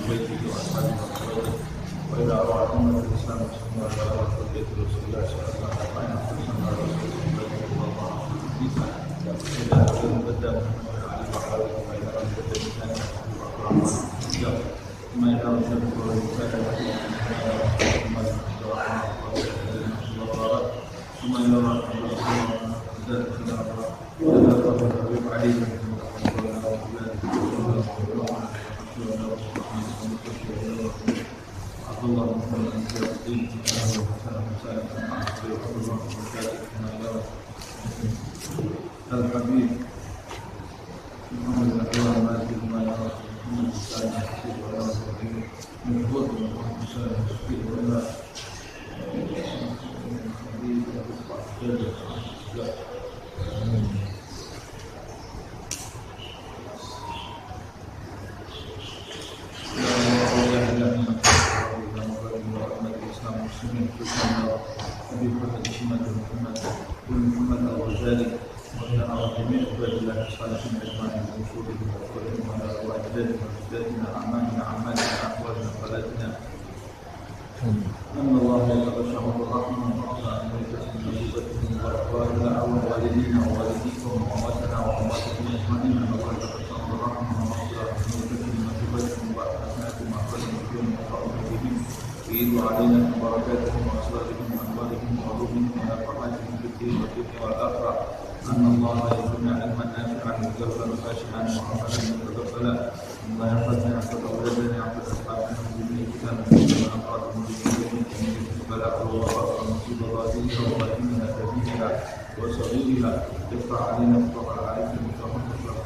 بيته وأصحابه وأصحابه وإلى أرواح أمة الإسلام والسنة والبلاغة والبيت رسول الله صلى الله عليه وسلم وأين خصوصا على رسول الله صلى الله عليه وسلم إذا أقول بدأ محمد علي وحاول وإلى أن بدأ بثاني ثم إلى أن شرف ورسالة ثم إلى الحبيب محمد الأكرم مالك ما يرى من الإنسان يحسد ولا يستطيع من قوة الإنسان يستطيع ولا أن الله يتبشر بالرحمة وأعطى أن يتسم نصيبتهم وأخواتنا ووالدينا ووالديكم وأمواتنا وأمواتكم أجمعين أن الله يتبشر بالرحمة وأعطى أن يتسم نصيبتهم وأحسناتهم وأحسنهم فيهم وأخواتهم بهم ويدوا علينا من بركاتهم وأسرارهم وأنوارهم وعلومهم ونفحاتهم في الدين والدنيا والآخرة أن الله يرزقنا علما نافعا وقلبا خاشعا وعملا متقبلا الله يحفظنا يحفظ أولادنا يحفظ أصحابنا المسلمين كتابنا وأنقاذ المسلمين بلاء الوراء ونصيب غازيها وغازيها كبيرها وصغيرها يفتح علينا فتح عليكم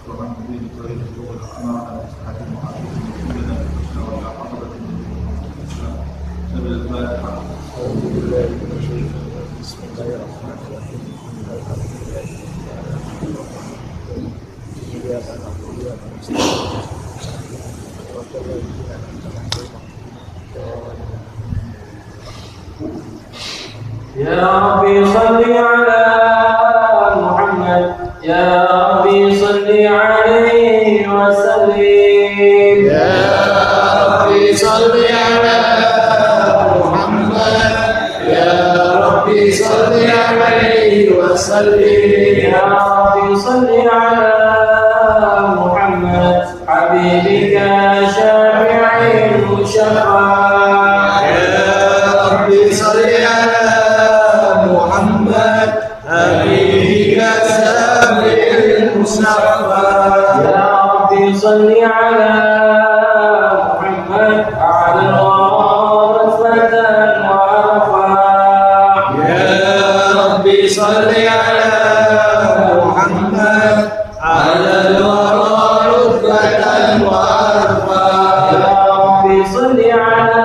فتح مبين طريق الشغل الأمارة بصحة المعافية كلنا بالحسنى وإلى حضرة الإسلام سبيل الفاتحة. أعوذ بالله من الشيطان الرجيم بسم الله الرحمن الرحيم الحمد لله إياك نعبد وإياك نستعين يا ربي صل على محمد يا ربي صل عليه وسلم يا ربي صل على محمد يا ربي صل عليه وسلم يا ربي صل على محمد حبيبك شافع المشفع يا ربي صل على محمد حبيبك شافع المصطفى يا ربي صل على محمد على الورى رتبة وعرفا يا ربي صل على محمد على الورى رتبة وعرفا يا ربي صل على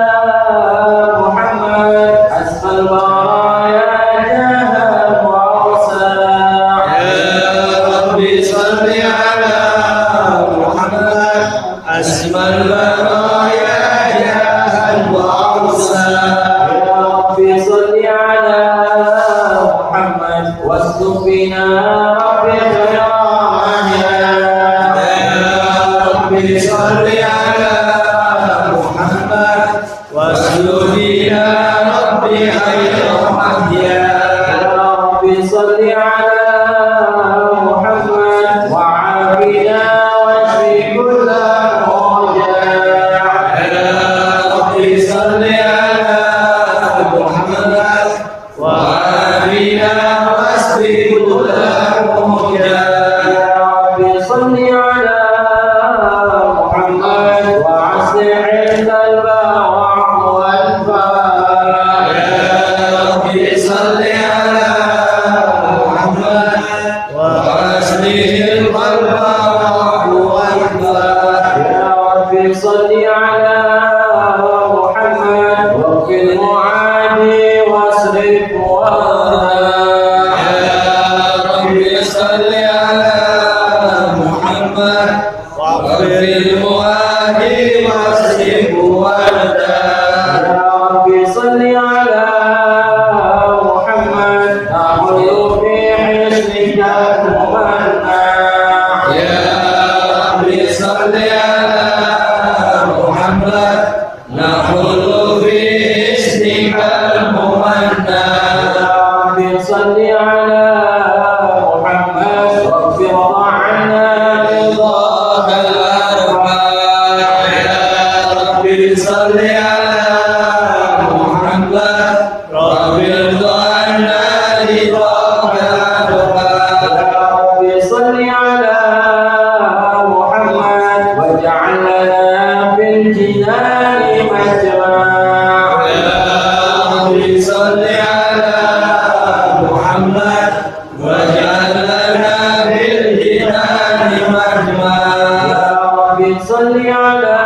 محمد حسب البرايا جاها وعرسا يا ربي صل على محمد أسمى البرايا جاها وعرسا يا ربي صل على محمد واسلك بنا ربي خير يا ربي صل على محمد واسلك بنا ربي خير محيا يا ربي صل على محمد وعافنا واشف كل مرجع يا ربي صل على محمد وعافنا واشف كل مرجع يا ربي صل على محمد وأصلح القلب واعف والفرج يا ربي صل على محمد وأصلح القلب والفرج يا ربي صل على محمد واغفر المعادي واصرف وارضى يا ربي صل على محمد واغفر الموالي واصرف وردا يا ربي صل على محمد أعوذ في حسنك المنع يا ربي صل على محمد الجنان مجمع يا رب صل على محمد واجعل لنا في الجنان مجمع يا رب صل على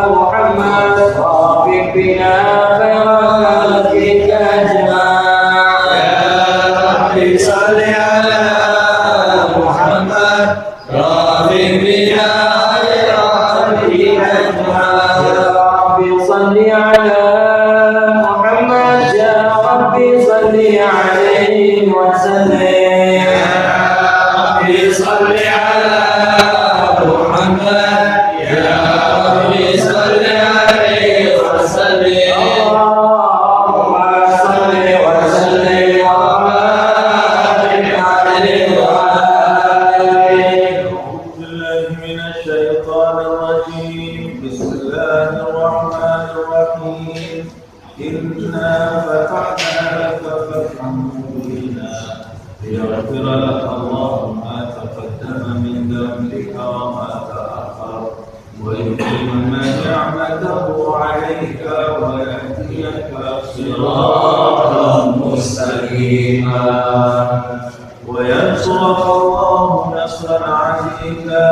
محمد وافق بنا خير خلقك أجمع يا رب صل على محمد رافق بنا خير خلقك أجمع يا رب صل على محمد يا رب صل عليه وسلم صل على محمد يا رب صل عليه وسلم اللهم صل وسلم وبارك عليه وعلى آله. أعوذ بالله من الشيطان الرجيم. بسم الله الرحمن الرحيم. إنا فتحنا لك فتحا مبينا ليغفر لك الله ما تقدم من ذنبك وما تأخر ويتم نعمته عليك ويهديك صراطا مستقيما وينصرك الله نصرا عزيزا.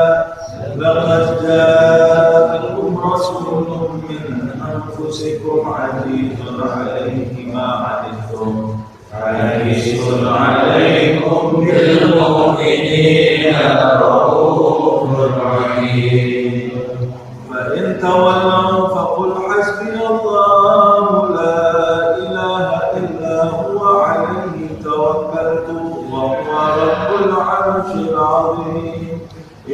لقد جاءكم رسول من أنفسكم عزيز عليه ما عنتم حريص عليكم بالمؤمنين رؤوف رحيم. فإن تولوا فقل حسبي الله لا إله إلا هو عليه توكلت وهو رب العرش العظيم.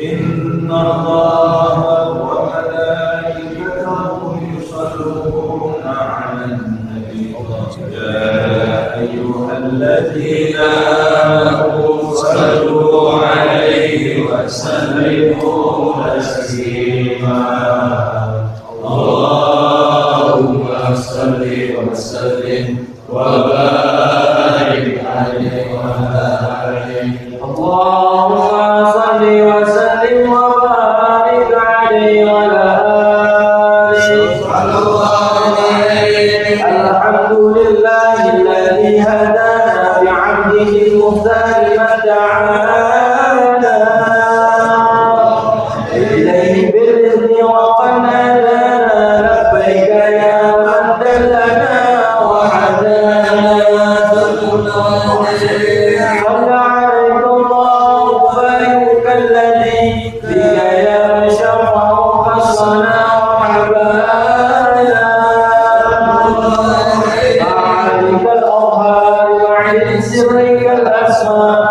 إن الله وملائكته يصلون على النبي يا أيها الذين آمنوا صلوا عليه وسلموا تسليما. اللهم صل وسلم وبارك عليه وعلى آله. اللهم صل وسلم وبارك عليه وعلى آله. الحمد لله الذي هدانا بعبده المختار ما دعانا إليه بالإذن وقد نادانا لبيك يا من دلنا وهدانا. صلى عليك الله بارك الذي بك يا شفع خصنا وحبانا. عليك الأظهار وعن سرك الأسماء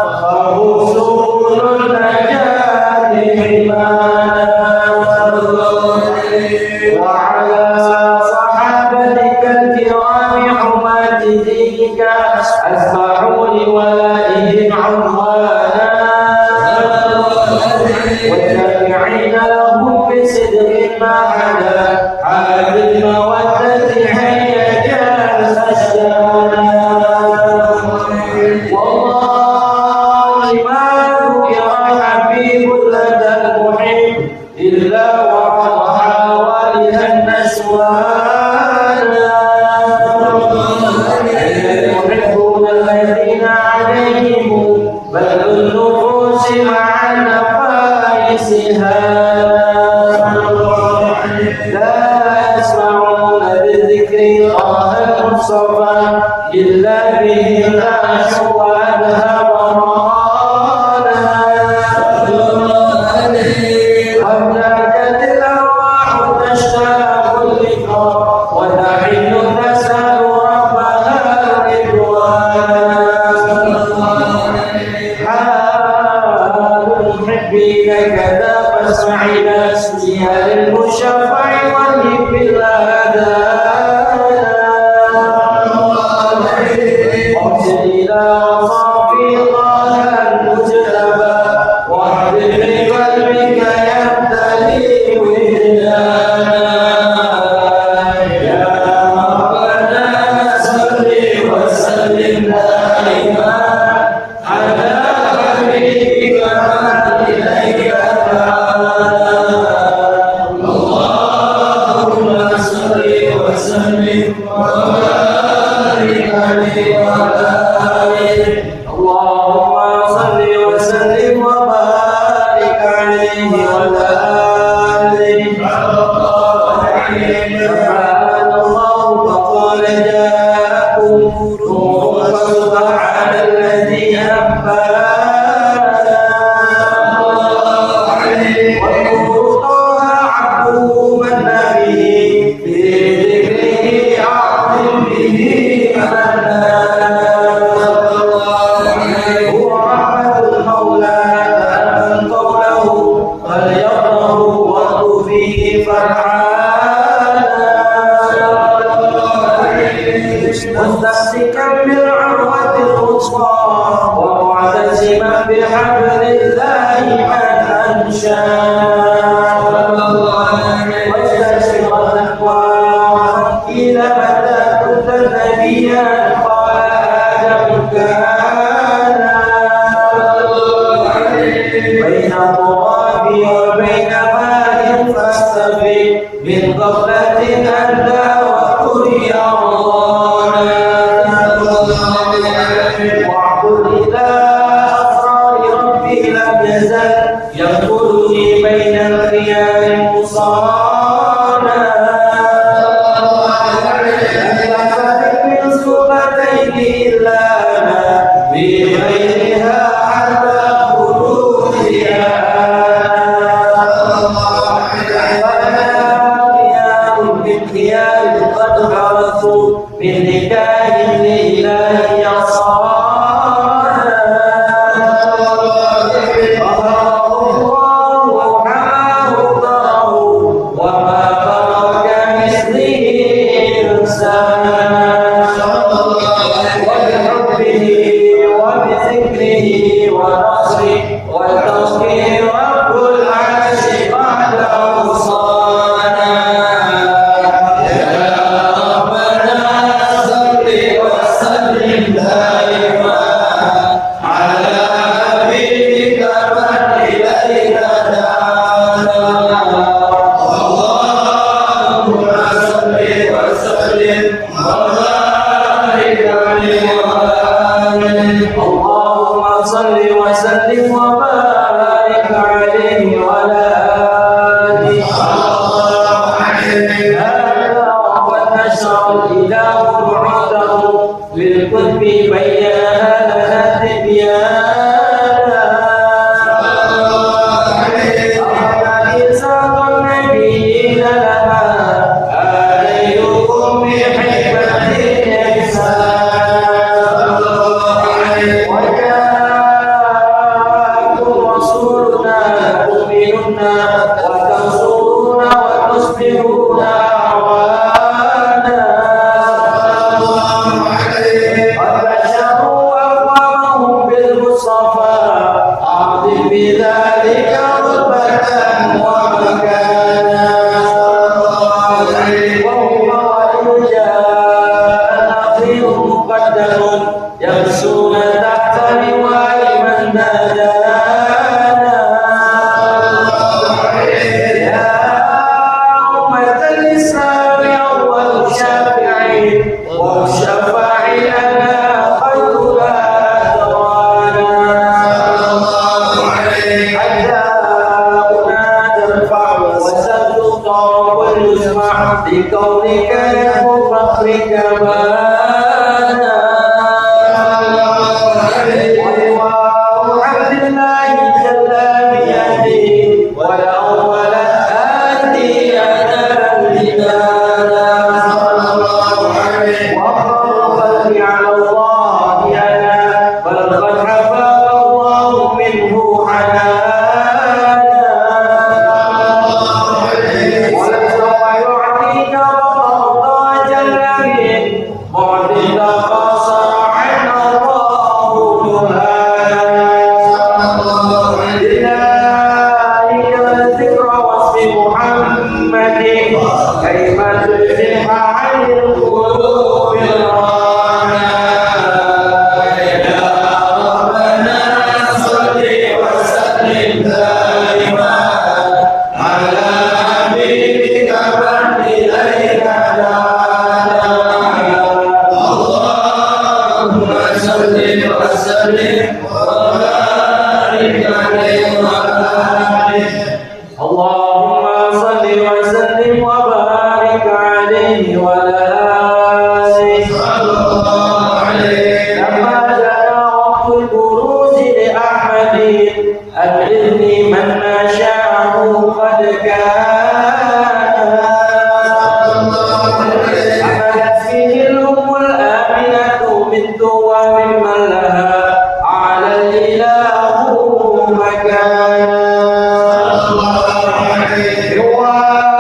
فوصول النجاة حمانا. وعلى صحابتك الكرام حماة دينك أسمعوا لولائهم عنوانا. والتابعين لهم بصدق ما عدا عاد المودة هيا كان أشجانا. والله ما ذكر حبيب لدى المحب إلا وقد حاولها النسوانا. المحبون الذين عليهم بذل النفوس مع نفائسها لا يسمعون بالذكر طه المصطفى إلا به العاشق وأذهب رانا. وابتعدت الأرواح تشتاق اللقاء وتحن تسأل ربها الرضوان. حال المحبين كذا فاسمعنا فيها للمشفع والهب الأذان. أرسل إلى صافي مستمسكا بالعروة الوثقى ومعتصما بحبل الله من أنشا واستشفق تقوى إلى متى كنت نبيا قال آدم كان بين التراب وبين ماء فاستبق من قبلة أدى وكري واعبد إلى أسرار ربي لم يزل يقتلني بين الخيار مصانا لم يفرق من سبتين إلا ما في غيرها حتى خروجها بالخيار قد حرثوا من نكاه لإله Wow.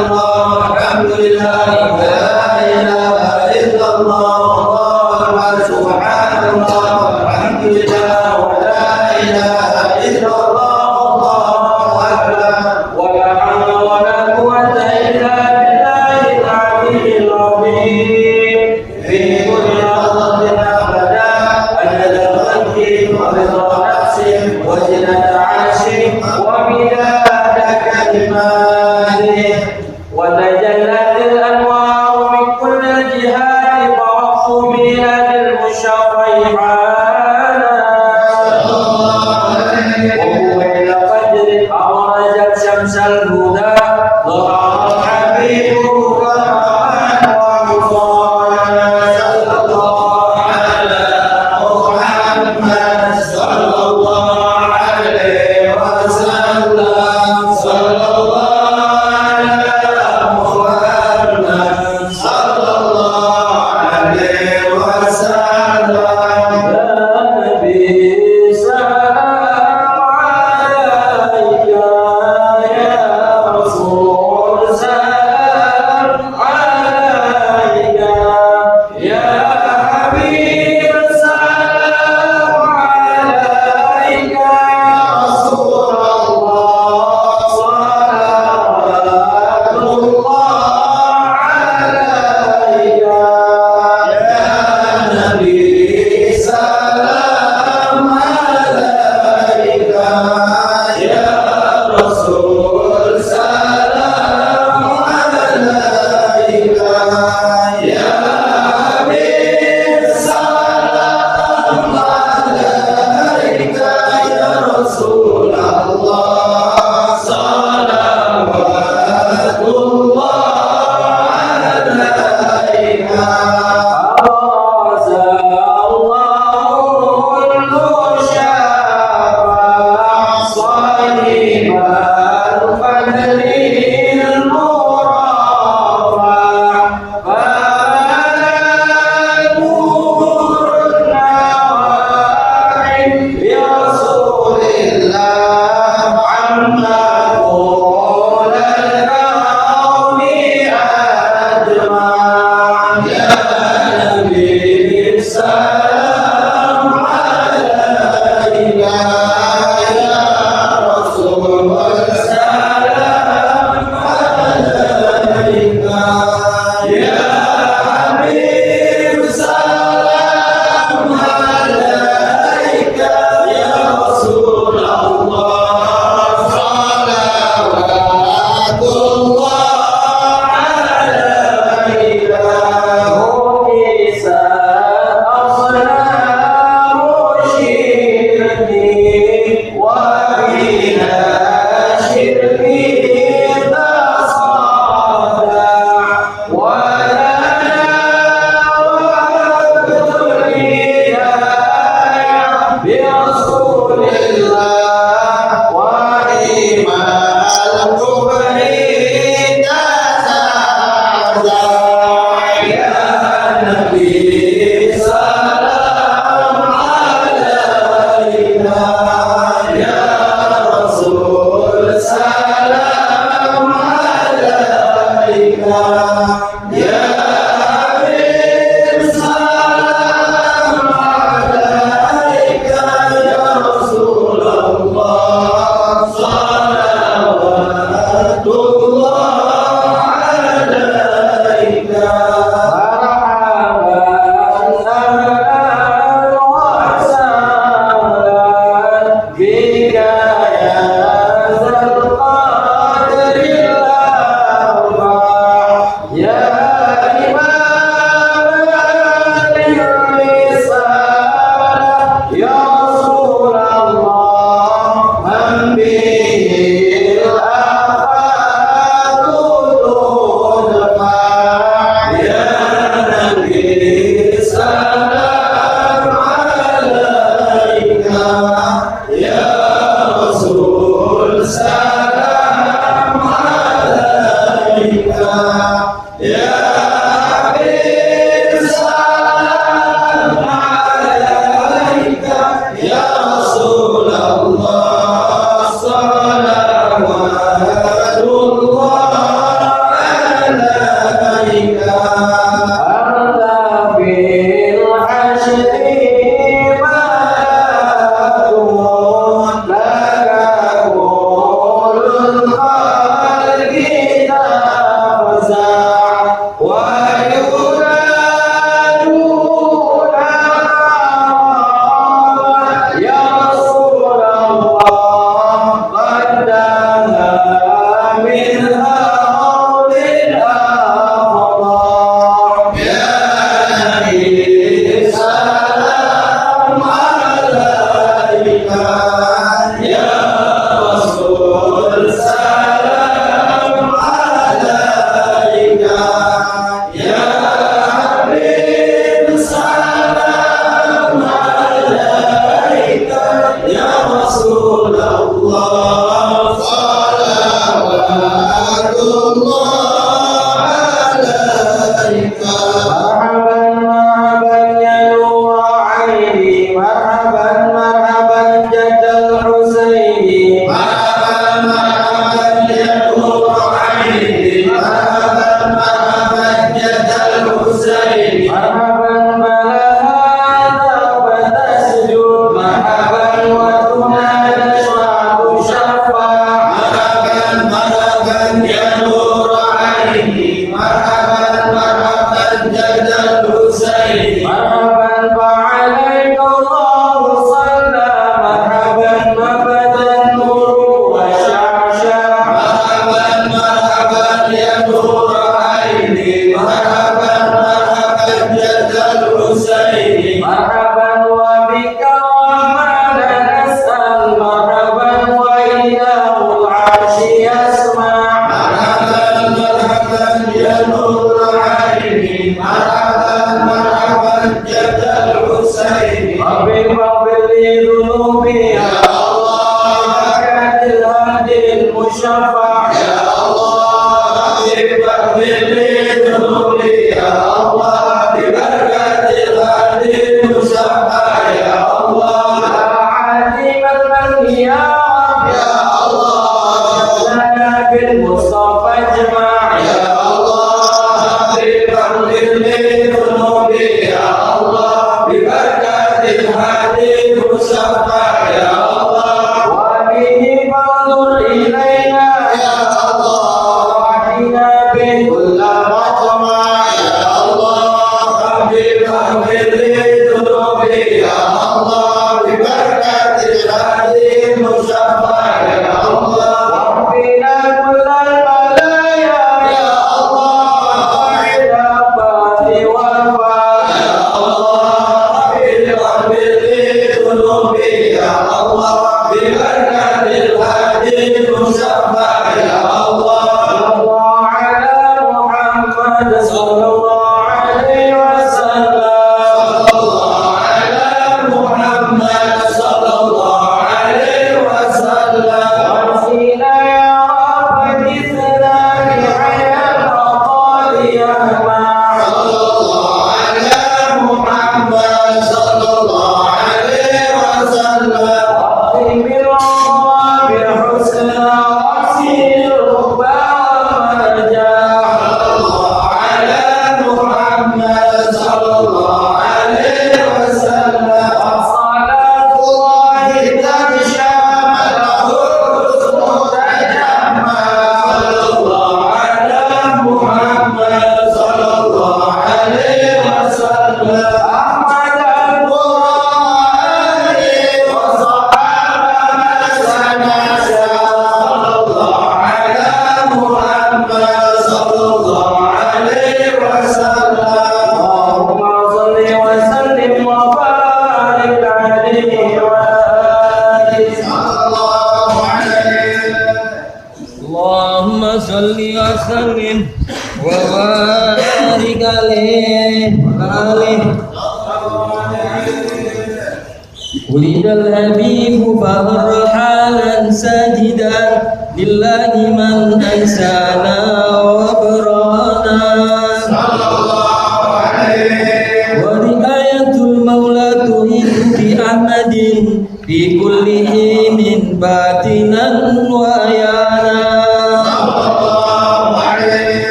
illallah, alhamdulillah, la ilaha illallah, Allahu subhanallah, alhamdulillah, la ilaha illallah, Allahu akbar, wa la hawla wa la quwwata illa billahil aliyyil azim. Fi kulli lahzatin abada, adada khalqi wa ridha nafsi wa zinata 'arshi wa midada kalimatihi wa tajallatil anwar min kulli jihati fawaqfu biladil mushaffaihana wa huwa ila fajri awrajat syamsal huda dhahara habibu rahman wa mufana sallallahu ala Muhammad sallallahu alaihi wasallam sallallahu ala Muhammad sallallahu alaihi wasallam ya nabi salam alaika ya rasul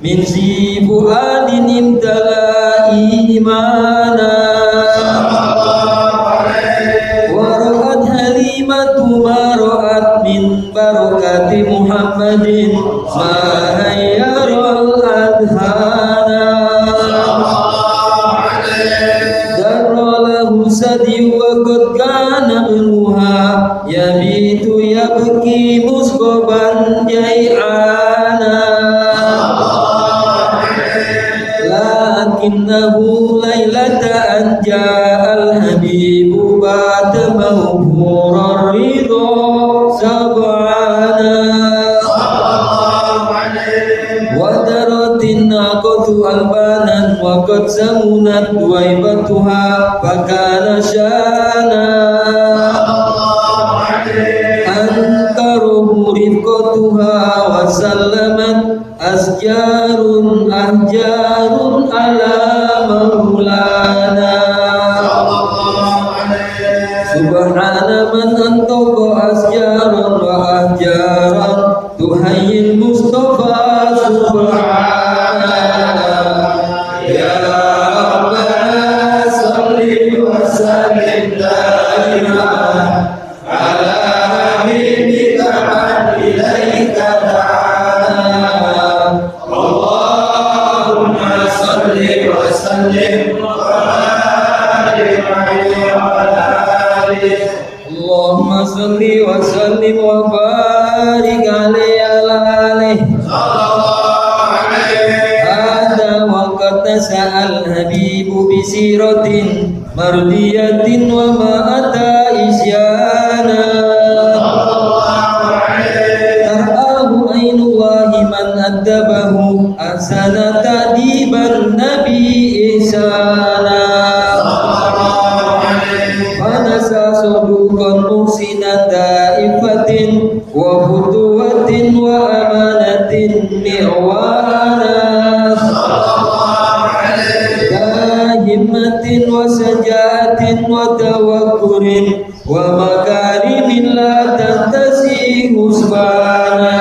min si fuadin imtala'i Sulaimana wa ra'at Halimatu ma ra'at min barakati Muhammadin ma hayyarul adhana darralahu sadi wa qad kana ibnuha yabitu yabki musqaban jai'ana lakinnahu lailata an ja'al habibu ba'da mawfurar ridha sab'ana wa daratin naqatu albanan wa qad samunat waibatuha fakana syana ankaruhu rifqatuha wa sallamat asjarun ahjarun ala maulana subhana man antaqa asjaran wa ahjaran tuhayyil mustafa subhana ya rabbana salli wa sallim daiman ala habibika man ilaika da'ana Allahumma salli wa sallim wa barik alaihi wa ala alihi Allahumma salli wa sallim wa barik alaihi wa ala alihi sallallahu alaihi ada wa qad sa'al habibu bi siratin mardiyatin wa ma ata isyana tar'ahu ainullahi man addabahu asana ta'diban nabi ihsana fanasa sudukan muhsina da'ifatin wa futuwatin wa amanatin mi'wana himmatin wa sajatin wa tawakkurin wa makarimin la tantasi husbana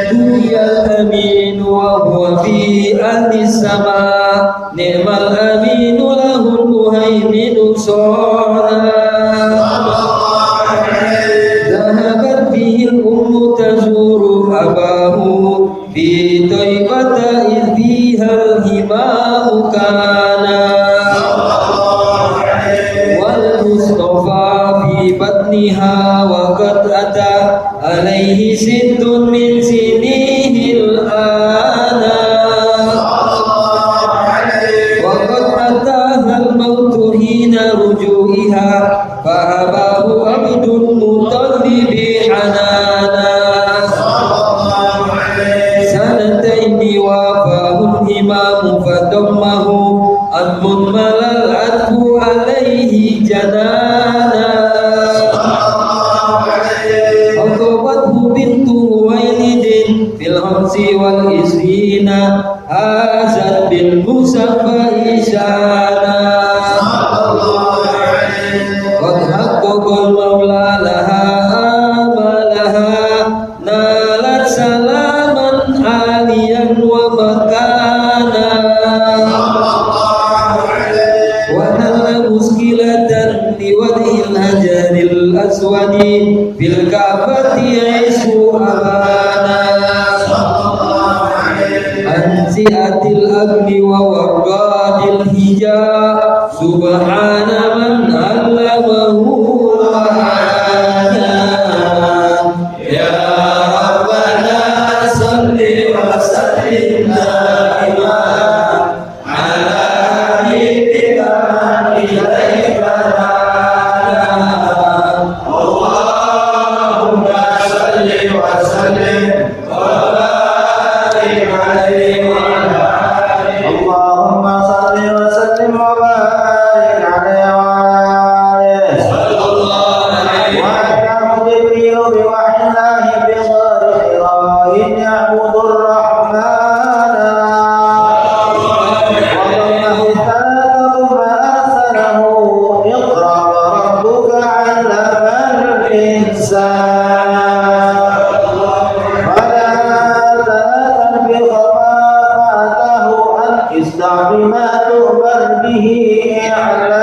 Tuyal amin wa huwa fi ahli sama ni'mal aminu lahul muhaiminu sona zahabat bihil ummu tazuru abahu fi taibata idhihal himamu kana wal mustafa fi batniha wa qad ata alaihi sittun min sinihil ana wa qad atahal mautu hina rujuiha fahabahu abdul mutallibi hanana sanataini wafahul imamu fadammahu admun malal adhu alaihi janana Agobathu bintu Huwailidin fil hamsi wal isrina azad bil musaffa isyana qad haqqaqal maula laha amalaha nalat salaman aliyan wa makana wa halla muskilatan liwadhil hajaril aswadi fil ka'bati aisu abana ansiatil agni wa warqadil hijab subhana man allamahu ma'ana ya rabbana salli wa sallim daiman ala habibika man ilaika Allahumma salli wa sallim wa barik alaihi wa ala alihi Allahumma salli wa sallim wa barik alaihi wa ala alihi sallallahu alaihi wa ala Jibril bi wahyillahi bi ghari ilahin ya'budur rahmana wa dhammahu salatahu ma arsalahu iqra wa rabbuka 'allamal insana فلا تنازل بخفافته أن ما تؤمر به إعلانا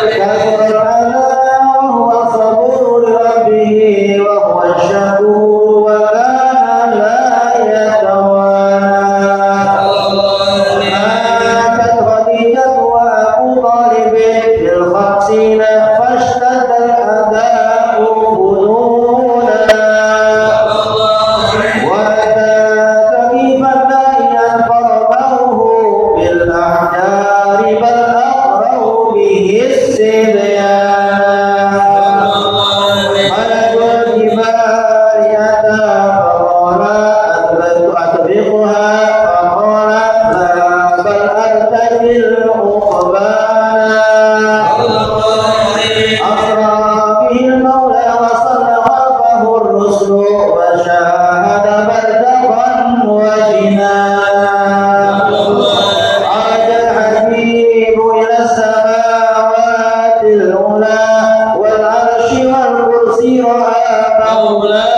كثر الأذى وهو صبور لربه وهو الشكور وكان لا يتوانى ماتت خديجة وأبو طالب في الخمسين فاشتد الأداء فنونا وأتى كفيفا داعيا فرموه بالأحجار بل أقروا به الصبيان ملك الجبال أتى فقال أطبقها فقال لا بل أرتجي العقبان أسرى به المولى وصلى خلفه الرسل وشاهد برزخا وجنانا عاد الحبيب إلى السماوات العلى والعرش والكرسي رأى مولانا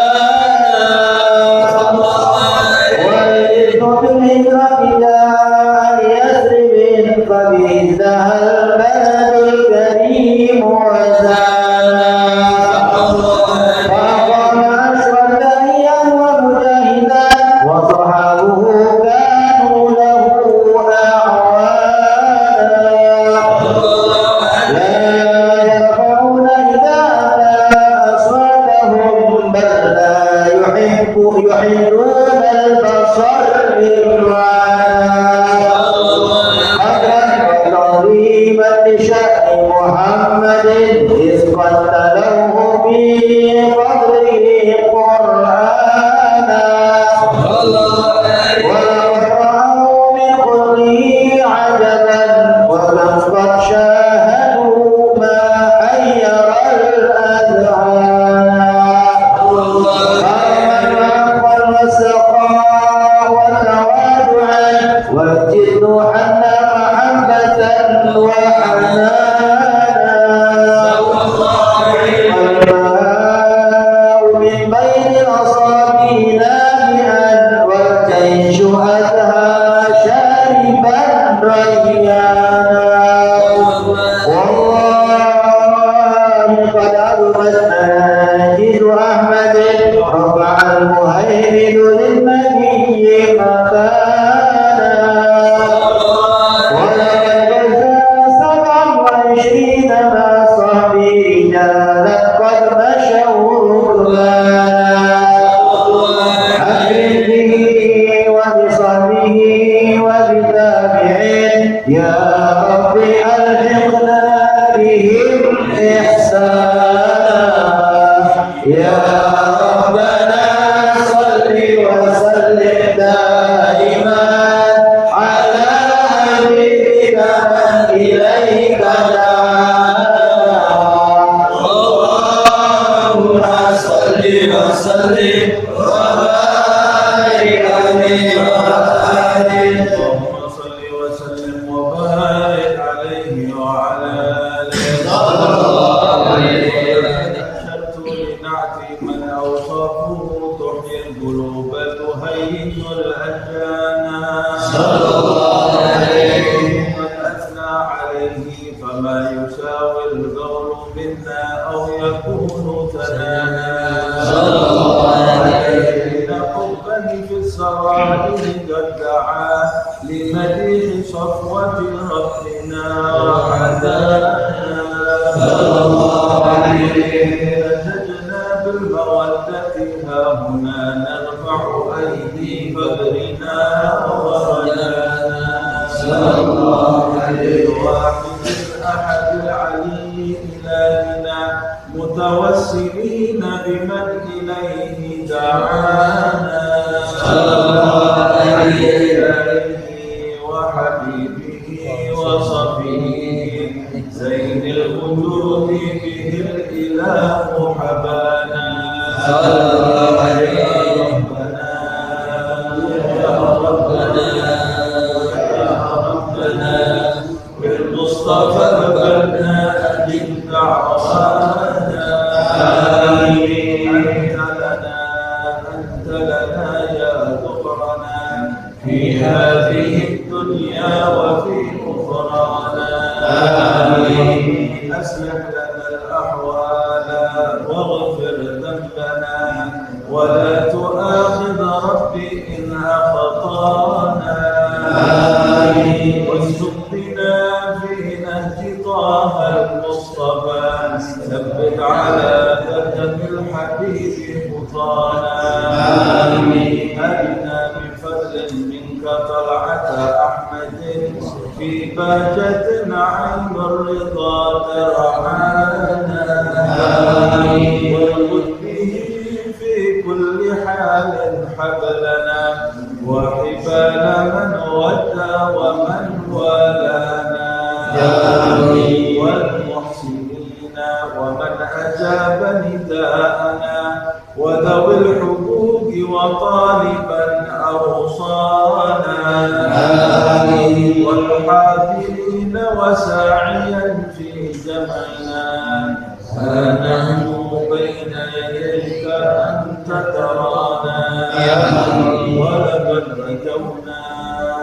والإذن بالهجرة جاء ليثرب فبه ازدهى البلد الكريم وزانا فأقام عشرا داعيا ومجاهدا وصحابه كانوا له أعوانا لا يرفعون إذا أتى أصواتهم بل لا يحلون البصر بالرعانا قدرا وتعظيما لشأن محمد إذ قتلوه في قدره قرآنا ولقد رأوا من قدره عجبا وكم قد شاهدوا ما حير الأذهان كرما وعفوا وسخاء وتواضعا والجد حنى محبة وحنانا والماء من بين الأصابع نابعا والجيش أزهى شاربا ريانا والله قد عظمت مناجد أحمد رفع المهيمن للنبي مكانا ولقد جزى 27 مع صحبه رجالا قد مشوا ركبانا أكرم به وبصحبه وبتابعين يا رب ألحقنا بهم إحسانا يا ربنا صل وسلم دائما على حبيبك من إليك دعانا اللهم صل وسلم وبارك عليه وعلى اللهم صل وسلم وبارك عليه وعلى أشرت لنعت من أوصافه تحيي القلوب تهين الأجانا من أثنى عليه فما يساوي القول منا أو يكون ثنانا إن حبه في السرائر قد دعا لمديح صفوة ربنا وحدانا نتجنا بالمودة ها هنا نرفع أيدي فجرنا ورجانا الواحد الأحد العلي إلهنا متوسلين بمن إليه دعانا وحبيبه وصفيه زين الوجود به الإله حبانا ربنا بالمصطفى قبلنا أجب دعوانا أنت لنا يا ذكرنا في هذا في الدنيا وفي أخرانا آمين أصلح لنا الأحوال واغفر ذنبنا ولا تؤاخذ ربي إن أخطأنا آمين وارزقنا في نهج طه المصطفى ثبت على قدم الحبيب خطانا آمين أرنا بفضل منك طلعة أحمد في بهجة عين الرضا ترعانا آمين واربط به في كل حال حبلنا وحبال من ودى ومن والانا آمين والمحسنين ومن أجاب نداءنا وذوي الحقوق وطالبا أوصانا آمين والحاضرين وساعيا في جمعنا فنحن بين يديك أنت ترانا ولقد رجوناك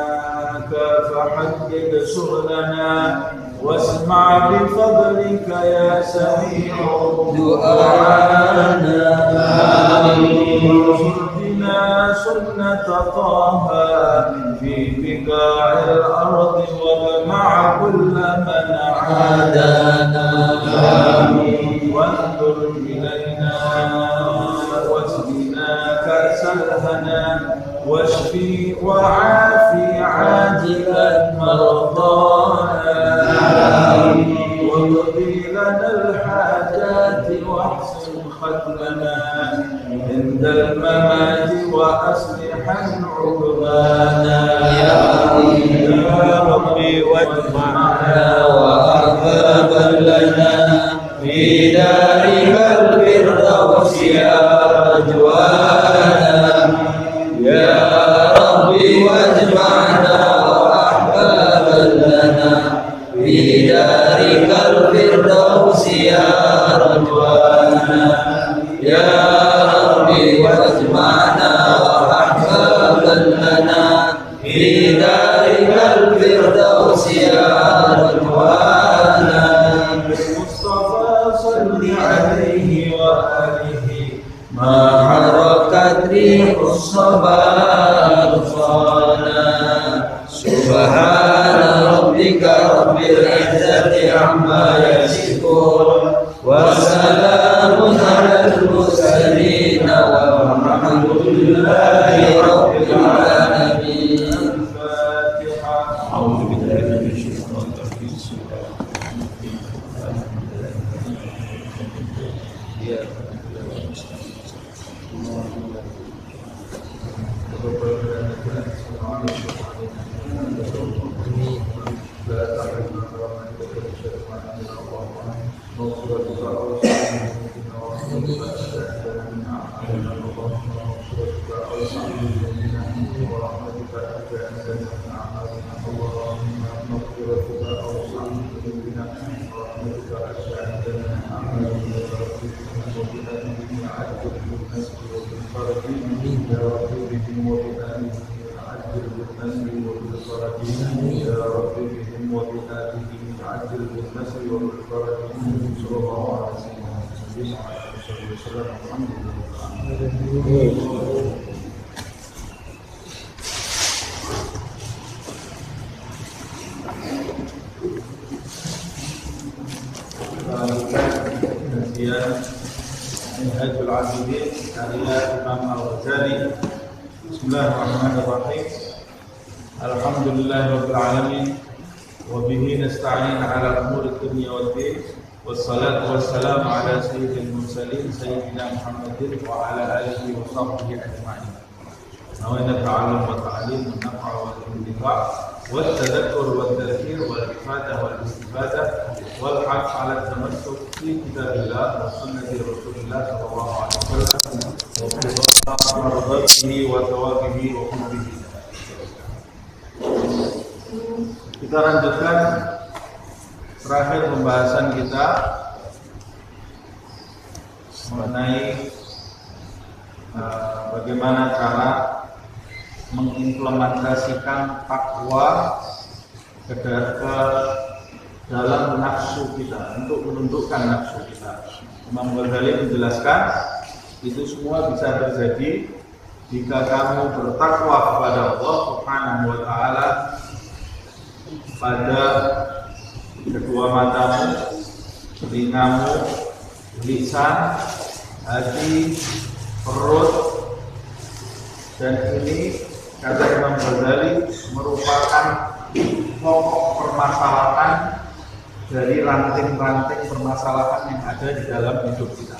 فحدد سؤلنا واسمع بفضلك يا سميع دعانا وارزقنا سنة طه في بقاع الأرض ومع كل من عادانا وانظر إلينا واسقنا كأس الهنا واشفي وعافي عاجلا مرضانا واقضي لنا الحاجات واحسن ختمنا عند الممات وأصلح عقبانا يا ربي واجمعنا وأحبابا لنا في دارك الفردوس يا رجوانا يا ربي واجمعنا وأحبابا لنا في دارك الفردوس يا رجوانا يا ربي واجمعنا وأحبابا لنا في دارك الفردوس يا رجوانا بالمصطفى صل عليه وآله ما حركت ريح الصبا أغصانا سبحان ربك رب العزة عما يصفون وسلام على المرسلين والحمد لله رب العالمين. الفاتحة. أعوذ بالله من الشيطان الرجيم. Minhajul Abidin karya Imam Al-Ghazali. Bismillahirrahmanirrahim. Alhamdulillahirabbil alamin wa bihi nasta'in ala umuri dunya waddin. Wassalatu wassalamu ala sayyidil mursalin sayyidina Muhammadin wa ala alihi wa sahbihi ajma'in. Nawaitu ta'allum wa ta'lim wa naf'a wa intifa' wa tadhakkur wa tadhkir wa ifadah wa istifadah wal haq ala tamassuk fi kitabillah wa sunnati Rasulillah sallallahu alaihi wasallam wa qadara mardatihi wa thawabihi wa hubbihi. Kita lanjutkan terakhir pembahasan kita mengenai bagaimana cara mengimplementasikan takwa ke dalam nafsu kita, untuk menundukkan nafsu kita. Imam Ghazali menjelaskan itu semua bisa terjadi jika kamu bertakwa kepada Allah Subhanahu wa taala pada kedua matamu, telingamu, lisan, hati, perut. Dan ini kata Imam Ghazali merupakan pokok permasalahan dari ranting-ranting permasalahan yang ada di dalam hidup kita.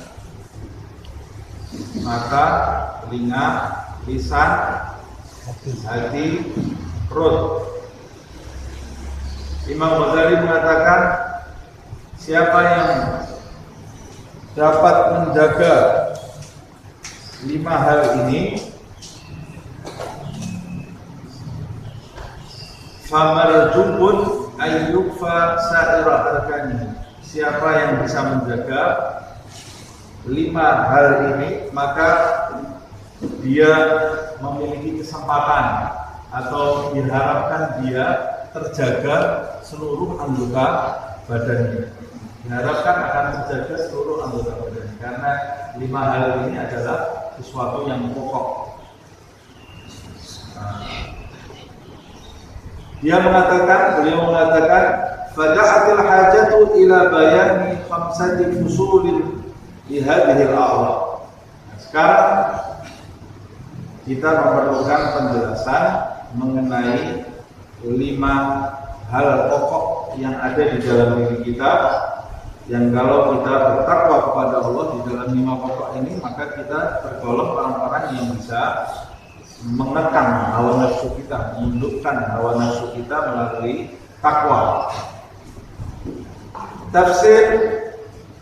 Mata, telinga, lisan, hati, perut. Imam Ghazali mengatakan siapa yang dapat menjaga 5 hal ini, famarjubun ayyukfa sa'ira arkani. Siapa yang bisa menjaga 5 hal ini, maka dia memiliki kesempatan atau diharapkan dia terjaga seluruh anggota badannya. Diharapkan akan terjaga seluruh anggota badannya karena 5 hal ini adalah sesuatu yang pokok. Beliau mengatakan fada'atil hajatu ila bayani khamsati fusulin li hadhihi al-a'rab. Sekarang kita memerlukan penjelasan mengenai 5 hal pokok yang ada di dalam diri kita, yang kalau kita bertakwa kepada Allah di dalam 5 pokok ini, maka kita tergolong orang-orang yang bisa menekan hawa nafsu kita, menundukkan hawa nafsu kita melalui takwa. Tafsir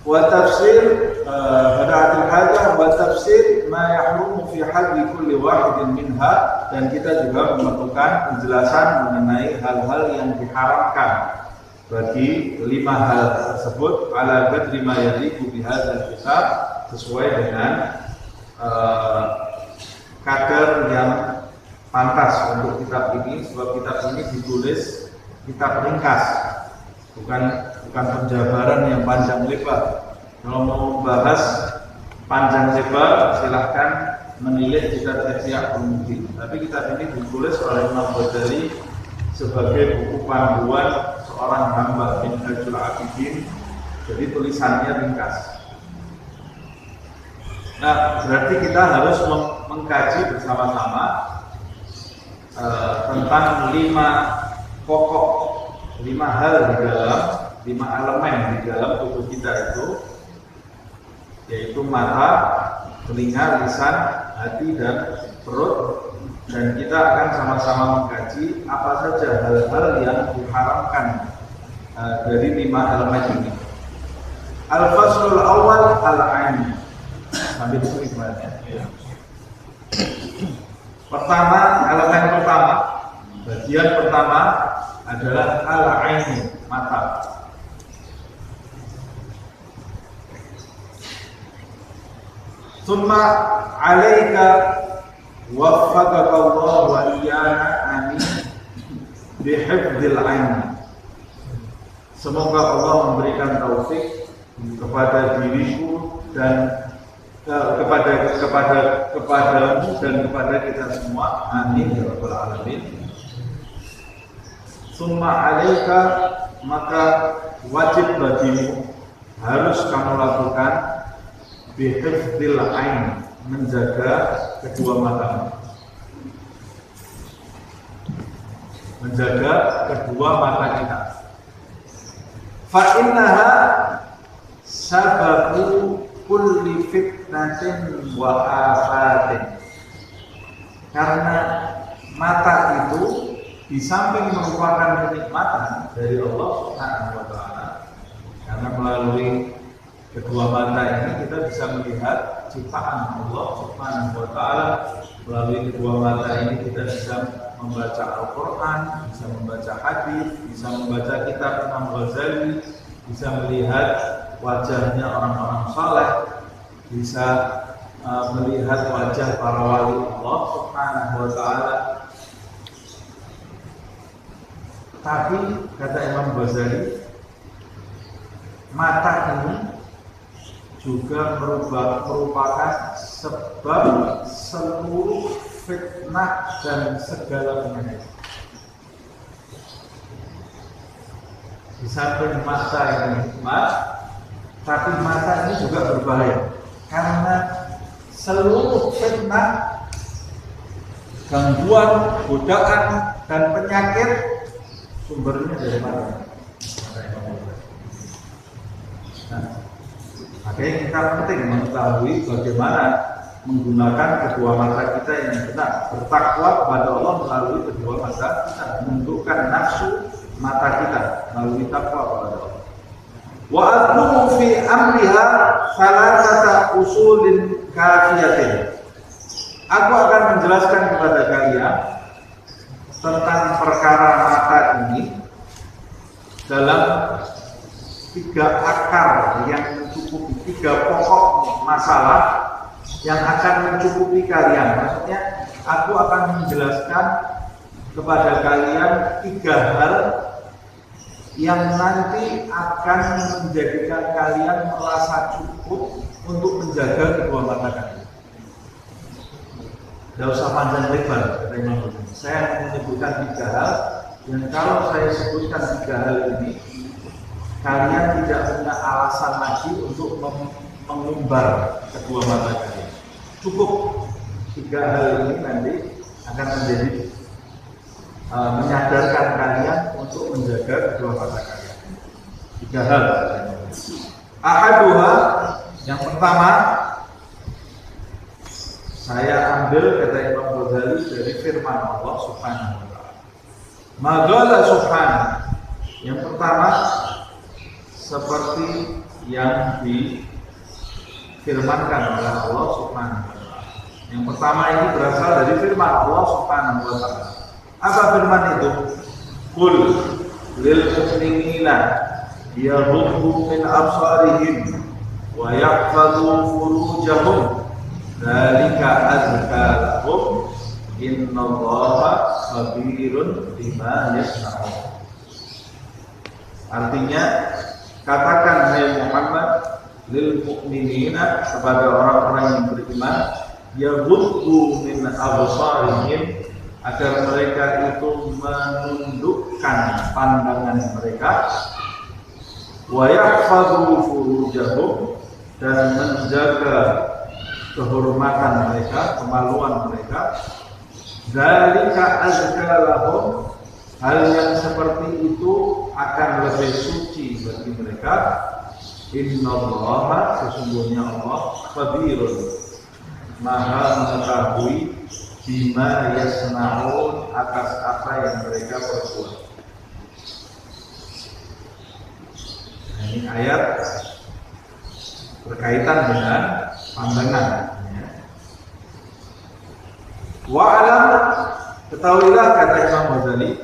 bada'atul hajah wa tafsir ma yahrumu fi haddi kulli wahidin minha, dan kita juga memerlukan penjelasan mengenai hal-hal yang diharamkan bagi 5 hal tersebut ala qadri ma yaliqu bi hadzal kitab, sesuai dengan kadar yang pantas untuk kitab ini, sebab kitab ini ditulis kitab ringkas, bukan penjabaran yang panjang lebar. Kalau mau bahas panjang lebar silahkan menilik kitab Ihya Ulumuddin, tapi kitab ini ditulis oleh Imam Ghazali sebagai buku panduan seorang hamba Minhajul Abidin, jadi tulisannya ringkas. Nah, berarti kita harus mengkaji bersama-sama tentang 5 pokok, 5 hal di dalam, 5 elemen di dalam tubuh kita itu, yaitu mata, telinga, lisan, hati, dan perut. Dan kita akan sama-sama mengkaji apa saja hal-hal yang diharamkan dari 5 elemen ini. Al-faslul awal al-ain. Sambil itu gimana ya? Pertama, elemen pertama, bagian pertama adalah al-ain, mata. Summa alaika waffaqaka Allah wa iyana amin bihifdzil ain. Semoga Allah memberikan taufik kepada diriku dan kepadamu dan kepada kita semua, amin ya rabbal alamin. Summa alaika, maka wajib bagimu, harus kamu lakukan bihifdzil ain, menjaga kedua matamu, menjaga kedua mata kita. Fa innaha sababu kulli fitnatin wa afatin. Karena mata itu di samping merupakan kenikmatan dari Allah Subhanahu wa taala, karena melalui kedua mata ini kita bisa melihat ciptaan Allah Subhanahu wa taala. Melalui kedua mata ini kita bisa membaca Al-Qur'an, bisa membaca hadis, bisa membaca kitab Imam Ghazali, bisa melihat wajahnya orang-orang saleh, bisa melihat wajah para wali Allah Subhanahu wa taala, Tapi kata Imam Ghazali, mata ini juga merupakan sebab seluruh fitnah dan segala penyakit. Di samping mata ini hikmat, tapi mata ini juga berbahaya karena seluruh fitnah, gangguan, godaan, dan penyakit sumbernya dari mata. Nah, makanya kita penting mengetahui bagaimana menggunakan kedua mata kita yang benar, bertakwa kepada Allah melalui kedua mata kita, menundukkan nafsu mata kita melalui takwa kepada Allah. Wa adlu fi amriha salasata usulin kafiyatin. Aku akan menjelaskan kepada kalian tentang perkara mata ini dalam 3 akar yang mencukupi, 3 pokok masalah yang akan mencukupi kalian. Maksudnya aku akan menjelaskan kepada kalian 3 hal yang nanti akan menjadikan kalian merasa cukup untuk menjaga kedua mata kalian. Tidak usah panjang lebar, kata Imam Ghazali. Saya menyebutkan 3 hal, dan kalau saya sebutkan 3 hal ini, kalian tidak punya alasan lagi untuk mengumbar kedua mata kalian. Cukup 3 hal ini nanti akan menjadi menyadarkan kalian untuk menjaga kedua mata kalian. 3 hal. Ahaduha, yang pertama, saya ambil kata Imam Ghazali dari firman Allah Subhanahu wa taala. Maghala subhanahu. Yang pertama, seperti yang difirmankan oleh Allah Subhanahu wa taala. Yang pertama ini berasal dari firman Allah Subhanahu wa taala. Apa firman itu? Qul lil mu'minina yaghuddu min absarihim wa yahfazu furujahum dzalika azka lahum innallaha khabirun bima yasna'un. Artinya, katakan hai Muhammad lil mu'minina, kepada orang-orang yang beriman, yaghuddu min absarihim, agar mereka itu menundukkan pandangan mereka, wa yahfazu furujahum, dan menjaga kehormatan mereka, kemaluan mereka. Dzalika azka lahum, hal yang seperti itu akan lebih suci bagi mereka. Innallaha, sesungguhnya Allah, khabirun, maha mengetahui, bima yasna'un, atas apa yang mereka perbuat. Nah, ini ayat berkaitan dengan pandangan. Wa'alam, ketahuilah, kata Imam Ghazali,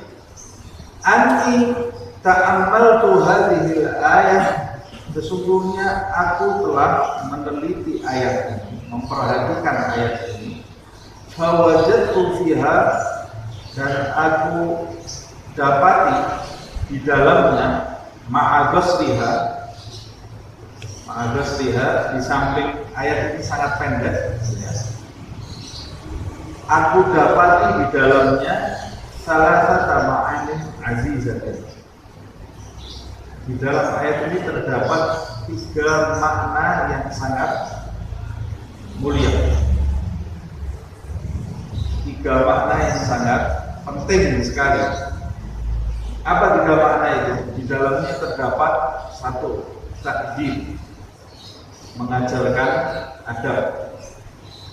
anti ta'ammaltu hadhil ayat, sesungguhnya aku telah meneliti ayat ini, memperhatikan ayat ini. Fawajadtu fiha, dan aku dapati di dalamnya, ma'aghasriha, di samping ayat ini sangat pendek, aku dapati di dalamnya salah satu ma'anin azizatin. Di dalam ayat ini terdapat 3 makna yang sangat mulia, 3 makna yang sangat penting sekali. Apa 3 makna itu? Di dalamnya terdapat 1, takdim, mengajarkan adab,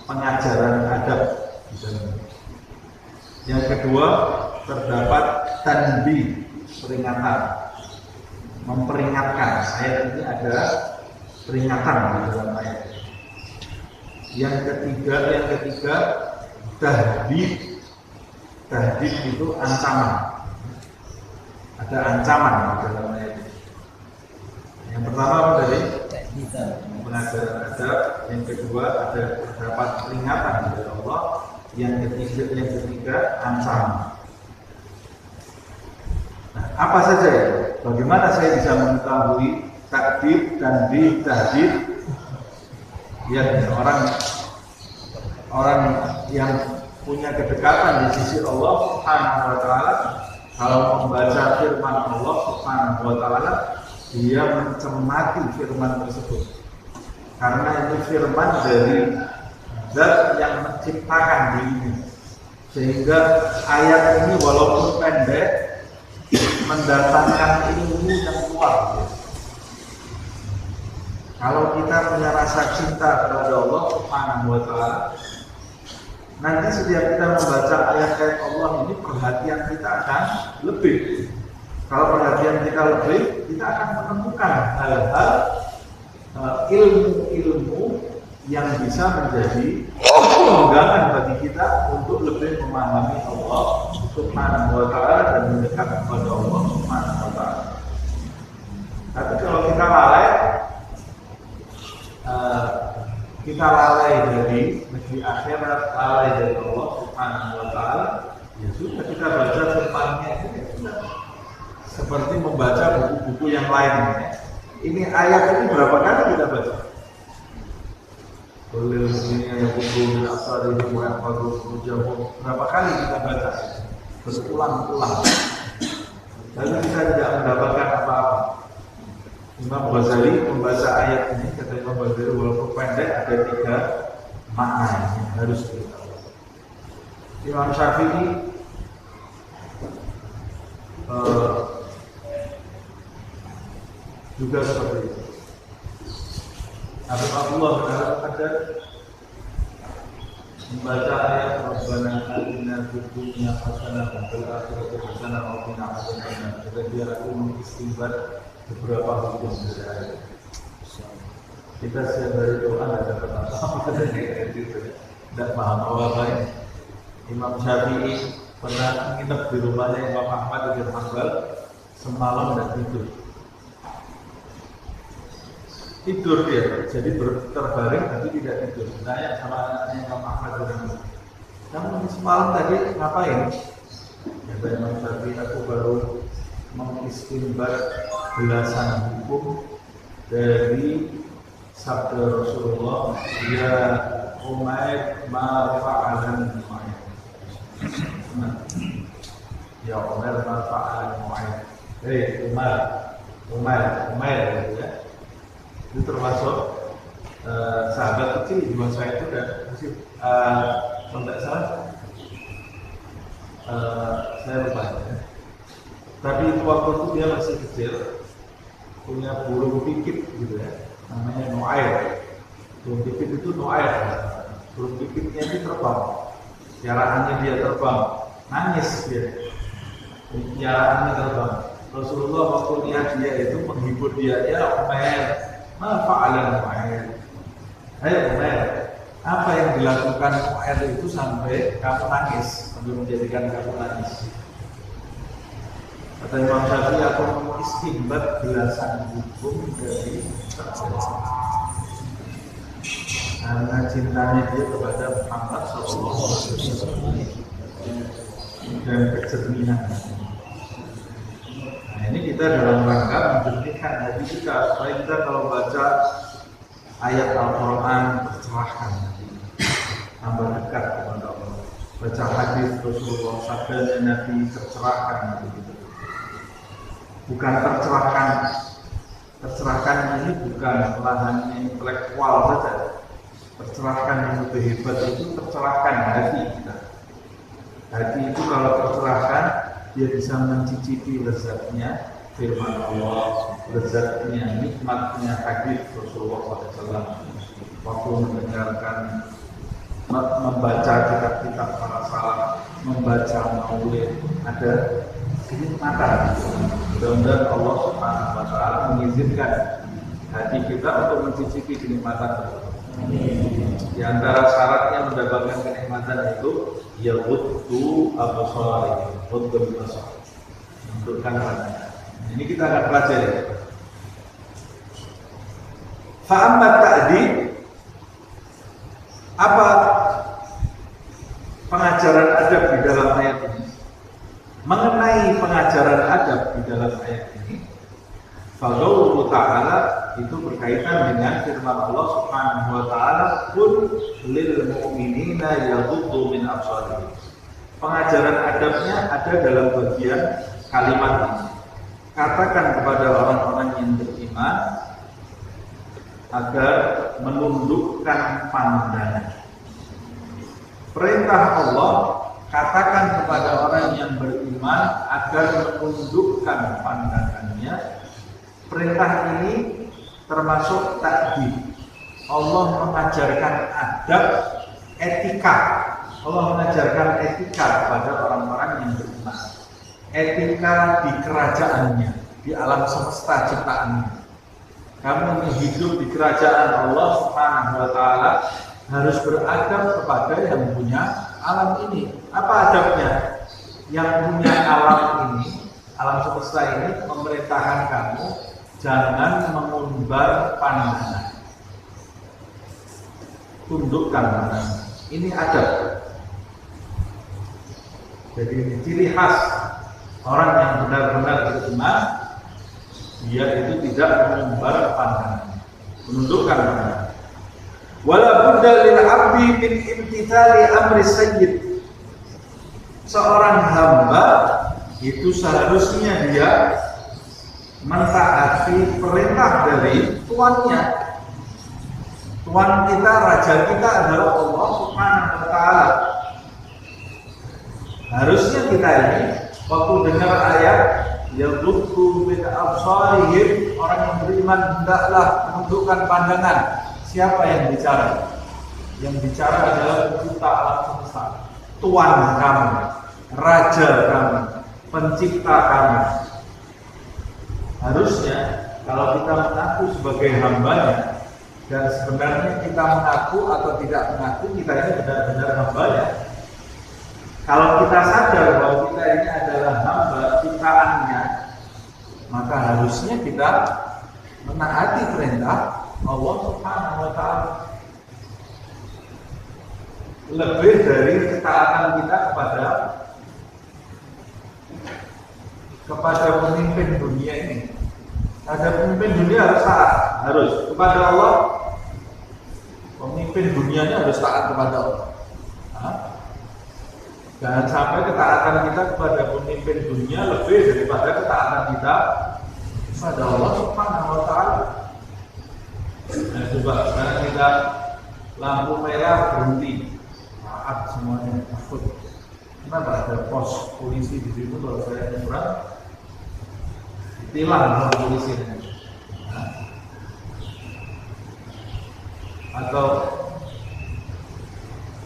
pengajaran adab di dalamnya. Yang kedua, terdapat tanbih, peringatan, memperingatkan. Ayat ini ada peringatan di dalam ayat. Yang ketiga, tahdid. Tahdid itu ancaman. Ada ancaman di dalam ayat ini. Yang pertama apa tadi? Pengajaran adab. Yang kedua, ada terdapat peringatan dari Allah. Yang ketiga ancaman. Nah, Apa saja ya? Bagaimana saya bisa mengetahui takdir dan tahdid? Ya, orang yang punya kedekatan di sisi Allah Subhanahu wa taala, kalau membaca firman Allah Subhanahu wa taala, dia mencermati firman tersebut. Karena ini firman dari Zat yang menciptakan dirinya. Sehingga ayat ini walaupun pendek mendatangkan ilmu yang luar biasa. Kalau kita punya rasa cinta kepada Allah Subhanahu wa taala, nanti setiap kita membaca ayat-ayat Allah ini perhatian kita akan lebih. Kalau perhatian kita lebih, kita akan menemukan hal-hal ilmu-ilmu yang bisa menjadi pegangan bagi kita untuk lebih memahami Allah Subhanahu wa taala dan mendekat kepada Allah Subhanahu wa taala. Tapi kalau kita lalai dari negeri akhirat, lalai dari Allah Subhanahu wa taala, ya sudah kita baca firman-Nya itu ya sudah. Seperti membaca buku-buku yang lain. Ini ayat ini berapa kali kita baca? Berapa kali kita baca? Berulang-ulang. Lalu kita tidak mendapatkan apa-apa. Imam Ghazali membaca ayat ini, kata Imam Ghazali, walaupun pendek ada 3 makna yang harus kita tahu. Imam Syafi'i juga seperti itu. Abu Abdullah ada membaca ayat Rabbana atina fid dunya hasanah wa fil akhirati hasanah wa qina adzabannar. Kita biar aku mengistinbat beberapa hukum dari ayat. Kita setiap hari doa ada dapat apa-apa dari ayat itu. Tidak paham apa ini. Imam Syafi'i pernah nginep di rumahnya Imam Ahmad bin Hanbal, semalam dan tidur dia, jadi terbaring tapi tidak tidur. Tanya sama anaknya Imam Ahmad bin Hanbal, kamu semalam tadi ngapain? Kata Imam Syafi'i, aku baru mengistinbat belasan hukum dari sabda Rasulullah, ya Umair ma fa'alan Umair. Ya Umair ma fa'alan Umair. Hei Umair ya. Itu termasuk sahabat kecil di masa itu dan masih tidak salah saya lupa ya. Tapi itu waktu itu dia masih kecil, punya burung pipit gitu ya, namanya Nu'air. Burung pipit itu Nu'air, burung pipitnya itu terbang, piaraannya dia terbang, nangis dia, piaraannya terbang. Rasulullah waktu lihat dia itu menghibur dia, ya Umair, ma fa'alan Umair. Hai Umair, apa yang dilakukan Umair itu sampai kamu nangis, sampai menjadikan kamu nangis? Kata Imam Syafi'i, aku mengistinbat belasan hukum dari karena cintanya dia kepada Muhammad SAW dan kejernihan. Nah, ini kita dalam rangka menjernihkan hati kita supaya kita kalau baca ayat Al-Quran tercerahkan, tambah dekat kepada Allah. Baca hadis Rasulullah, sabda Nabi tercerahkan begitu. Bukan tercerahkan ini bukan lahannya intelektual saja. Tercerahkan yang lebih hebat itu tercerahkan hati kita. Hati itu kalau tercerahkan, dia bisa mencicipi lezatnya firman Allah, lezatnya, nikmatnya hadis Rasulullah SAW. Waktu mendengarkan, membaca kitab-kitab para salaf, membaca maulid, ada kenikmatan. Mudah-mudahan Allah Subhanahu wa taala mengizinkan hati kita untuk mencicipi kenikmatan tersebut. Di antara syaratnya mendapatkan kenikmatan itu ya ghuddu absar, ghuddu basar. Menundukkan matanya. Ini kita akan pelajari. Fa amma ta'dib, apa pengajaran adab di dalam ayat ini? Mengenai pengajaran pengajaran adab di dalam ayat ini. Faqauluhu ta'ala itu berkaitan dengan firman Allah Subhanahu wa taala, "Qul lil mu'minina yaghuddu min absarihim." Pengajaran adabnya ada dalam bagian kalimat ini. Katakan kepada orang-orang yang beriman agar menundukkan pandangan. Perintah Allah, katakan kepada orang yang beriman agar menundukkan pandangannya. Perintah ini termasuk takdib. Allah mengajarkan adab, etika. Allah mengajarkan etika kepada orang-orang yang beriman. Etika di kerajaannya, di alam semesta ciptaannya. Kamu ingin hidup di kerajaan Allah Subhanahu wa taala, harus beradab kepada yang punya alam ini. Apa adabnya? Yang punya alam ini, alam semesta ini memerintahkan kamu jangan mengumbar pandangan. Tundukkan pandangan. Ini adab. Jadi ciri khas orang yang benar-benar beriman, dia itu tidak mengumbar pandangan, menundukkan pandangan. Wala budda lil 'abdi min imtithali amri sayyid. Seorang hamba itu seharusnya dia mentaati perintah dari tuannya. Tuan kita, raja kita adalah Allah Subhanahu wa taala. Harusnya kita ini waktu dengar ayat yaghuddu min absarihim, orang yang beriman hendaklah menundukkan pandangan. Siapa yang bicara? Yang bicara adalah pencipta alam semesta, Tuan kamu, Raja kamu, Pencipta kamu. Harusnya kalau kita mengaku sebagai hambanya, dan sebenarnya kita mengaku atau tidak mengaku, kita ini benar-benar hambanya. Kalau kita sadar bahwa kita ini adalah hamba ciptaannya, maka harusnya kita menaati perintah Allah Subhanahu wa taala. Lebih dari ketaatan kita kepada pemimpin dunia ini. Ada pemimpin dunia harus taat, harus kepada Allah. Pemimpin dunianya harus taat kepada Allah. Jangan sampai ketaatan kita kepada pemimpin dunia lebih daripada ketaatan kita kepada Allah Subhanahu wa taala. Nah, coba sekarang kita lampu merah berhenti, maaf semuanya takut. Kenapa ada pos polisi di situ? Kalau saya nyebrang, ditilang sama polisi. Atau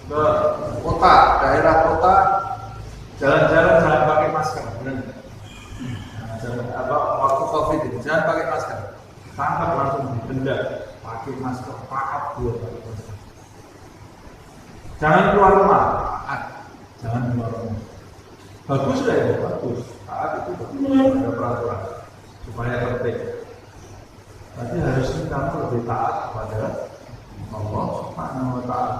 ke kota, daerah kota, jalan-jalan jangan pakai masker, benar? Waktu COVID itu jangan pakai masker, tangkap langsung didenda. Pakai masker, taat dia pakai masker. Jangan keluar rumah, taat. Jangan keluar rumah. Bagus lah ya, bagus. Taat itu bagus. Ada peraturan supaya tertib. Tapi harusnya kamu lebih taat kepada Allah Subhanahu wa taala.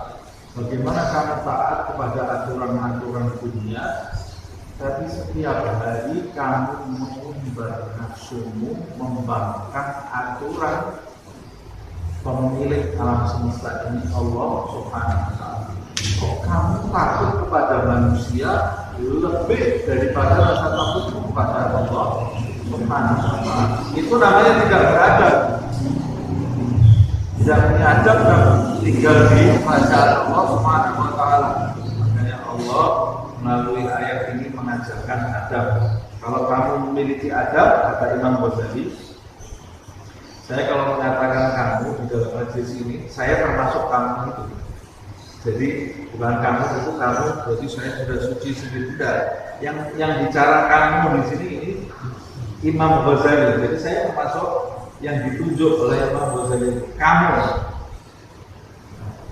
Bagaimana kamu taat kepada aturan-aturan dunia, tapi setiap hari kamu mengumbar nafsumu, membangkang aturan pemilik alam semesta ini, Allah Subhanahu wa taala. Kok kamu takut kepada manusia lebih daripada rasa takutmu kepada Allah Subhanahu wa taala? Itu namanya tidak beradab. Tidak punya adab dan tinggal di kerajaan Allah Subhanahu wa taala. Makanya Allah melalui ayat ini mengajarkan adab. Kalau kamu memiliki adab, kata Imam Ghazali, saya kalau mengatakan kamu di dalam majelis ini, saya termasuk kamu itu. Jadi bukan kamu itu kamu, berarti saya sudah suci sendiri. Tidak. Yang bicara kamu di sini ini Imam Ghazali. Jadi saya termasuk yang ditunjuk oleh Imam Ghazali. Kamu.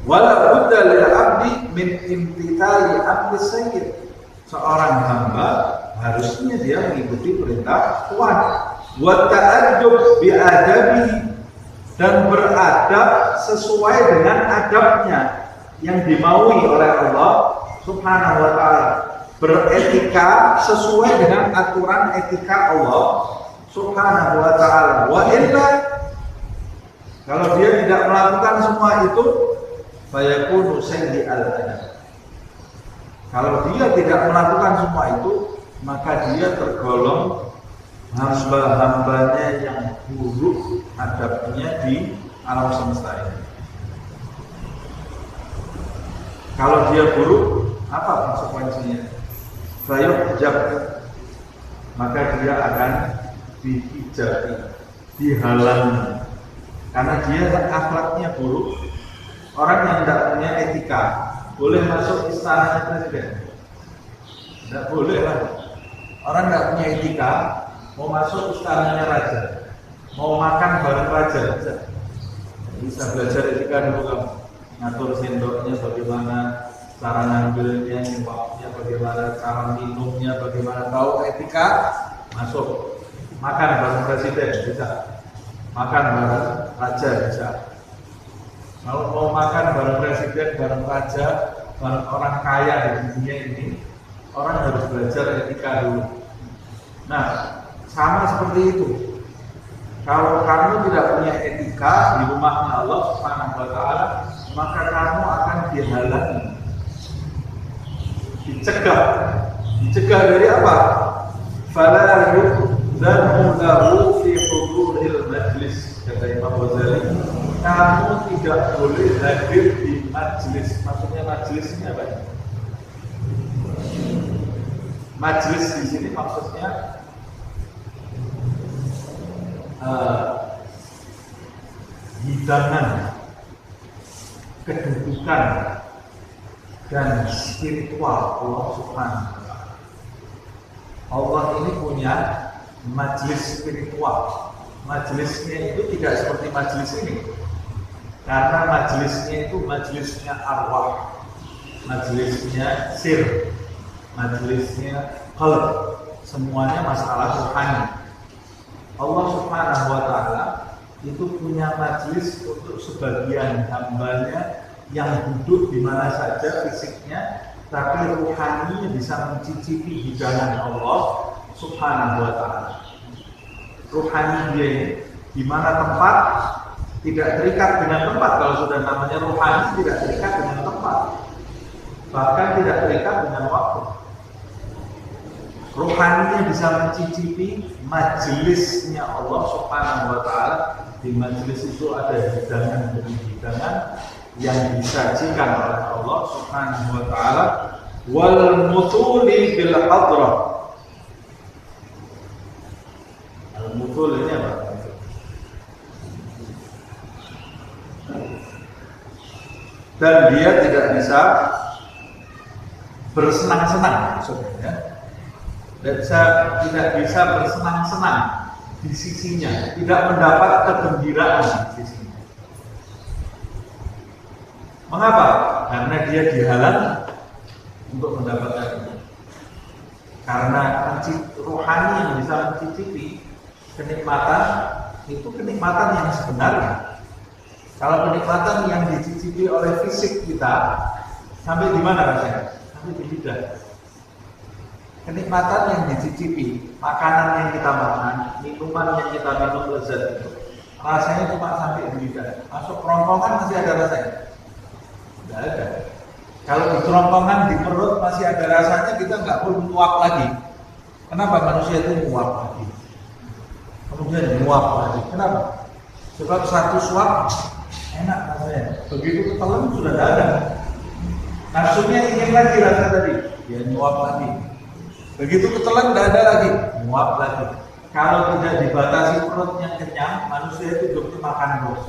Wala budda lil 'abdi min imtithali amri sayyid. Seorang hamba harusnya dia mengikuti perintah Tuhan. Wa ta'addub bi adabihi, dan beradab sesuai dengan adabnya yang dimaui oleh Allah Subhanahu wa taala. beretika sesuai dengan aturan etika Allah Subhanahu wa ta'ala. Wa illa, kalau dia tidak melakukan semua itu, fayakunu sayyi'al adab. Kalau dia tidak melakukan semua itu, maka dia tergolong hamba-hambanya yang buruk adabnya di alam semesta ini. Kalau dia buruk, apa konsekuensinya? Fayuhjab, maka dia akan dihijabi, dihalangi, karena dia akhlaknya buruk. Orang yang tidak punya etika boleh masuk istana presiden? Tidak boleh lah. Orang tidak punya etika mau masuk istananya raja, mau makan bareng raja, bisa belajar etika dulu kamu. Ngatur sendoknya bagaimana, cara ngambilnya, nyuapnya bagaimana, cara minumnya bagaimana, tahu etika, masuk. Makan bareng presiden bisa, makan bareng raja bisa. Kalau mau makan bareng presiden, bareng raja, bareng orang kaya di dunia ini, orang harus belajar etika dulu. Nah, sama seperti itu. Kalau kamu tidak punya etika di rumahnya Allah Subhanahu wa ta'ala, maka kamu akan dihalangi, dicegah dari apa? Fala yu'dzanu lahu fi huduril majlis, kata Imam Ghazali. Kamu tidak boleh hadir di majlis. Maksudnya majlis ini apa? Majlis di sini maksudnya hidangan, kedudukan, dan spiritual Allah Subhanahu wa ta'ala. Allah ini punya majlis spiritual. Majlisnya itu tidak seperti majlis ini, karena majlisnya itu majlisnya arwah, majlisnya sir, majlisnya qalb, semuanya masalah rohani. Allah Subhanahu wa ta'ala itu punya majlis untuk sebagian hambanya yang duduk di mana saja fisiknya, tapi rohaninya bisa mencicipi hidangan Allah Subhanahu wa ta'ala. Rohani dia ini di mana tempat tidak terikat dengan tempat. Kalau sudah namanya rohani, tidak terikat dengan tempat, bahkan tidak terikat dengan waktu. Rohaninya bisa mencicipi majelisnya Allah Subhanahu wa ta'ala. Di majelis itu ada hidangan demi hidangan yang disajikan oleh Allah Subhanahu wa ta'ala. Wal mutuli bil hadrah. Al mutul ini apa? Dan dia tidak bisa bersenang-senang, maksudnya tidak bisa bersenang-senang di sisinya, tidak mendapat kegembiraan di sisinya. Mengapa? Karena dia dihalangi untuk mendapatkan itu. Karena rohani yang bisa mencicipi kenikmatan itu kenikmatan yang sebenarnya. Kalau kenikmatan yang dicicipi oleh fisik kita, sampai di mana rasanya? Sampai di lidah. Kenikmatan yang dicicipi, makanan yang kita makan, minuman yang kita minum lezat itu, rasanya cuma sampai di lidah. Masuk kerongkongan masih ada rasanya? Tidak ada. Kalau di kerongkongan, di perut masih ada rasanya, kita nggak perlu muap lagi. Kenapa manusia itu muap lagi? Kemudian muap lagi. Kenapa? Sebab satu suap enak rasanya. Begitu ketelan sudah tidak ada. Nafsunya ingin lagi rasa tadi, dia muap lagi. Begitu ketelan tidak ada lagi, muap lagi. Kalau tidak dibatasi perut yang kenyang, manusia itu hidupnya makan terus.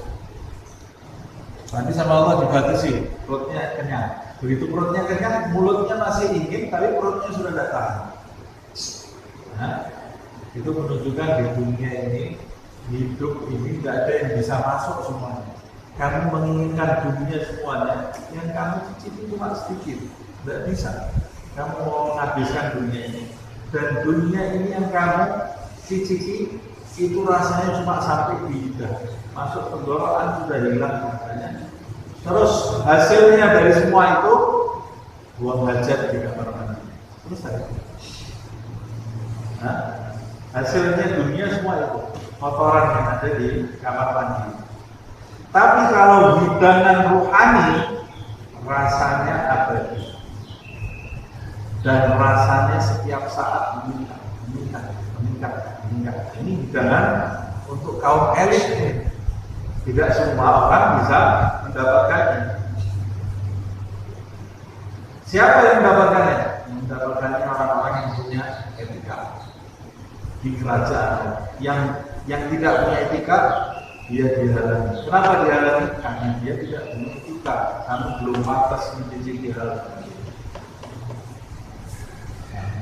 Nanti sama Allah dibatasi perutnya kenyang. Begitu perutnya kenyang, mulutnya masih ingin, tapi perutnya sudah tidak tahan. Nah, itu menunjukkan di dunia ini, hidup ini tidak ada yang bisa masuk semuanya. Kamu menginginkan dunia semuanya, yang kamu cicipi cuma sedikit, tidak bisa. Kamu mau menghabiskan dunia ini, dan dunia ini yang kamu cicipi itu rasanya cuma sampai di lidah, masuk tenggorokan sudah hilang rasanya. Terus hasilnya dari semua itu buang hajat di kamar mandi. Selesai. Nah, hasilnya dunia semua itu kotoran yang ada di kamar mandi. Tapi kalau hidangan rohani rasanya abadi dan rasanya setiap saat meningkat. Ini hidangan untuk kaum elit. Tidak semua orang bisa mendapatkannya. Siapa yang mendapatkannya? Mendapatkannya orang-orang yang punya etika di kerajaan. Yang tidak punya etika, dia dihalangi. Kenapa dihalangi? Karena dia tidak punya etika. Kamu belum pantas mencicipi hal ini.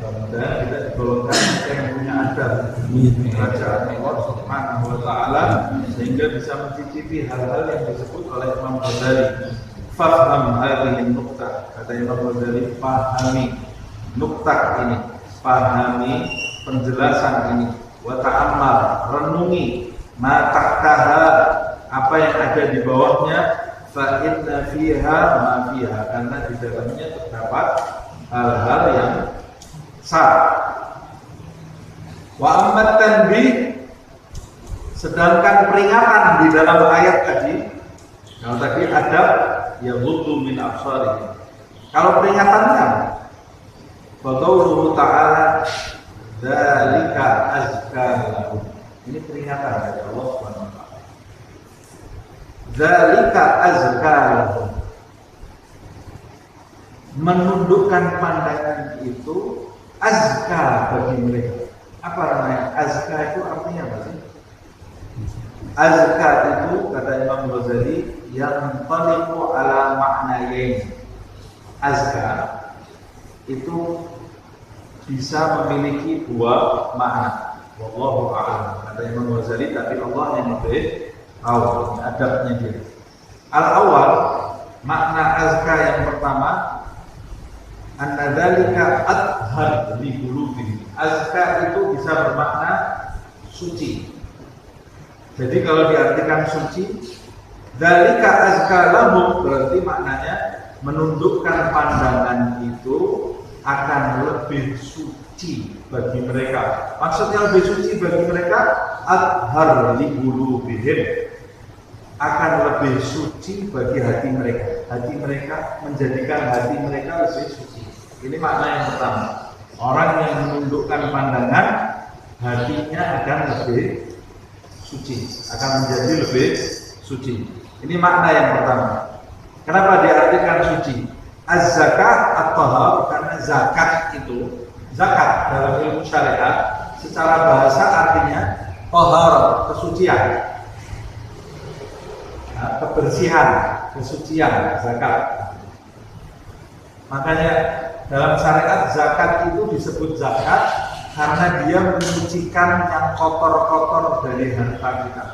Mudah-mudahan tidak digolongkan yang punya adab di kerajaan Allah Subhanahu wa Ta'ala sehingga bisa mencicipi hal-hal yang disebut oleh Imam Ghazali. Faham hadhihi nuqtah, kata Imam Ghazali, pahami nuqtah ini, pahami penjelasan ini. Wa ta'ammal, renungi ma tahtaha, apa yang ada di bawahnya. Fa inna fiha ma fiha, karena di dalamnya terdapat hal-hal yang sah. Wa ammat tanbih, sedangkan peringatan di dalam ayat tadi, kalau tadi ada ya ghuddu min absarihim. Kalau peringatannya wa qauluhu ta'ala dzalika azka lahum. Ini peringatan dari Allah Subhanahu wa taala. Dzalika azka lahum. Menundukkan pandangan itu azka bagi mereka. Apa namanya? Azka itu artinya apa sih? Azka itu kata Imam Ghazali yang taliqu ala ma'nayain. Azka itu bisa memiliki dua makna. Wallahu a'lam. Kata Imam Ghazali, tapi Allah yang lebih tahu adabnya dia. Al-awwal, makna azka yang pertama, anna dzalika athhar li qulubihim. Azka itu bisa bermakna suci. Jadi kalau diartikan suci, dzalika azka lahum, berarti maknanya menundukkan pandangan itu akan lebih suci bagi mereka. Maksudnya lebih suci bagi mereka, athhar li qulubihim, akan lebih suci bagi hati mereka. Hati mereka, menjadikan hati mereka lebih suci. Ini makna yang pertama. Orang yang menundukkan pandangan, hatinya akan lebih suci, akan menjadi lebih suci. Ini makna yang pertama. Kenapa diartikan suci? Az-zakat at-tahar, karena zakat itu, zakat dalam ilmu syariat secara bahasa artinya tahar, kesucian. Nah, kebersihan, kesucian, zakat. Makanya dalam syariat zakat itu disebut zakat karena dia menyucikan yang kotor-kotor dari harta kita.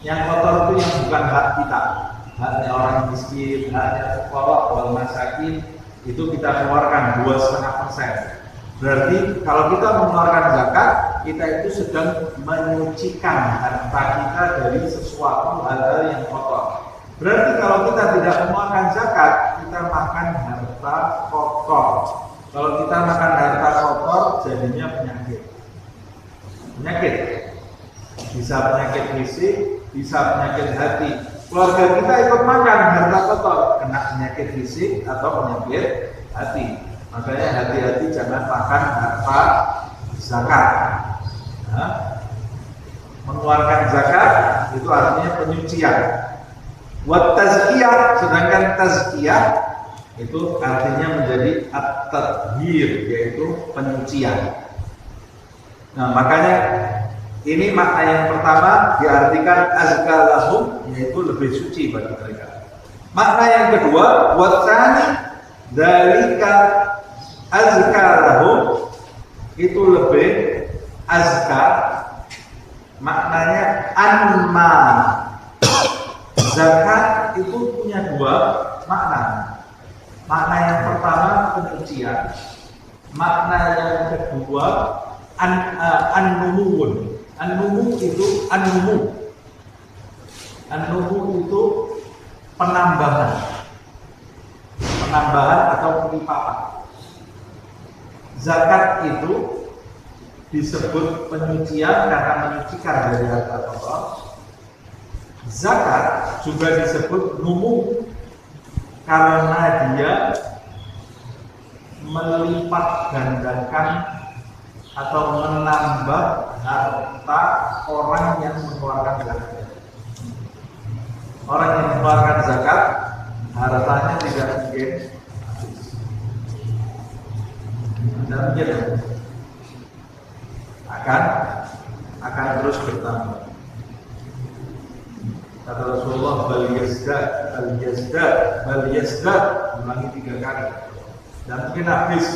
Yang kotor itu yang bukan hak kita, haknya orang miskin, haknya fuqara wal masakin, itu kita keluarkan 2,5%. Berarti kalau kita mengeluarkan zakat, kita itu sedang menyucikan harta kita dari sesuatu hal-hal yang kotor. Berarti kalau kita tidak mengeluarkan zakat, kita makan harta kotor. Kalau kita makan harta kotor, jadinya penyakit. Penyakit. Bisa penyakit fisik, bisa penyakit hati. Keluarga kita ikut makan harta kotor, kena penyakit fisik atau penyakit hati. Makanya hati-hati jangan makan harta zakat. Nah, mengeluarkan zakat itu artinya penyucian. Wat tazkiyah, sedangkan tazkiyah itu artinya menjadi at-tathhir, yaitu penyucian. Nah, makanya ini makna yang pertama diartikan azka lahum, yaitu lebih suci bagi mereka. Makna yang kedua, wa tsani dzalika azka lahum, itu lebih azka, maknanya anma. Zakat itu punya dua makna. Makna yang pertama penyucian, makna yang kedua an-numuun. An-numu itu an-numu. An-numu itu penambahan. Penambahan atau peningkatan. zakat itu disebut penyucian karena menyucikan dari harta kotor. Zakat juga disebut numu karena dia melipat gandakan atau menambah harta orang yang mengeluarkan zakat. Orang yang mengeluarkan zakat hartanya tidak mungkin akan terus bertambah. Kata Rasulullah, bal yazdad, ulangi 3 kali. Dan mungkin habis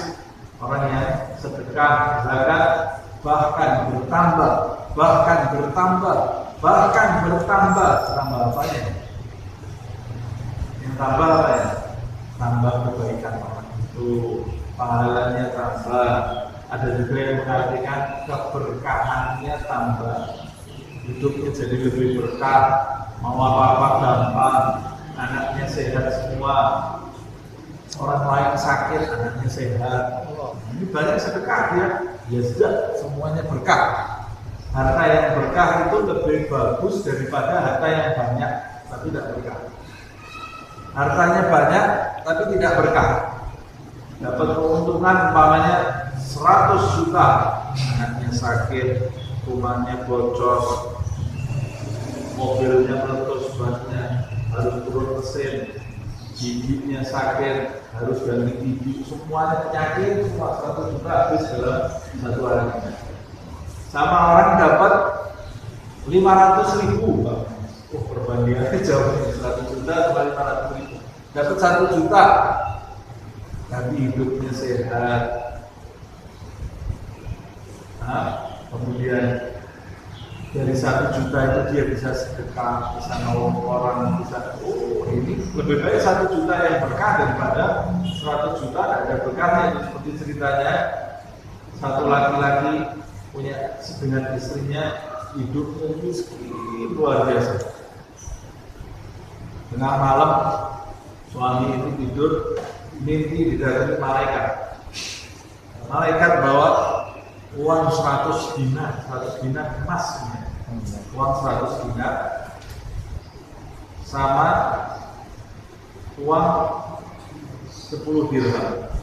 orang yang sedekah zakat bahkan bertambah. Tambah apanya? Yang tambah apa ya? Tambah kebaikan orang itu, pahalanya tambah. Ada juga yang mengartikan keberkahannya tambah, hidupnya jadi lebih berkah, mau apa-apa gampang, anaknya sehat semua, orang lain sakit, anaknya sehat. Ini banyak sedekah ya, sudah semuanya berkah. Harta yang berkah itu lebih bagus daripada harta yang banyak tapi tidak berkah. Hartanya banyak tapi tidak berkah. Dapat keuntungan umpamanya 100 juta, anaknya sakit, rumahnya bocor, mobilnya meletus, bannya harus turun mesin, giginya sakit, harus ganti gigi, semuanya penyakit, semua 100 juta habis dalam 1 hari. Sama orang dapat 500.000, perbandingannya jauh, 100 juta sama 500.000. Dapat 1 juta, tapi hidupnya sehat. Kemudian dari 1 juta itu dia bisa sedekah, bisa nolong orang, bisa ini lebih baik 1 juta yang berkah daripada 100 juta ada berkahnya. Itu seperti ceritanya satu laki-laki punya dengan istrinya, hidupnya miskin luar biasa. Tengah malam suami itu tidur, mimpi didatangi malaikat. Malaikat bawa uang 100 dinar emas, uang 100 dinar sama uang 10 dirham.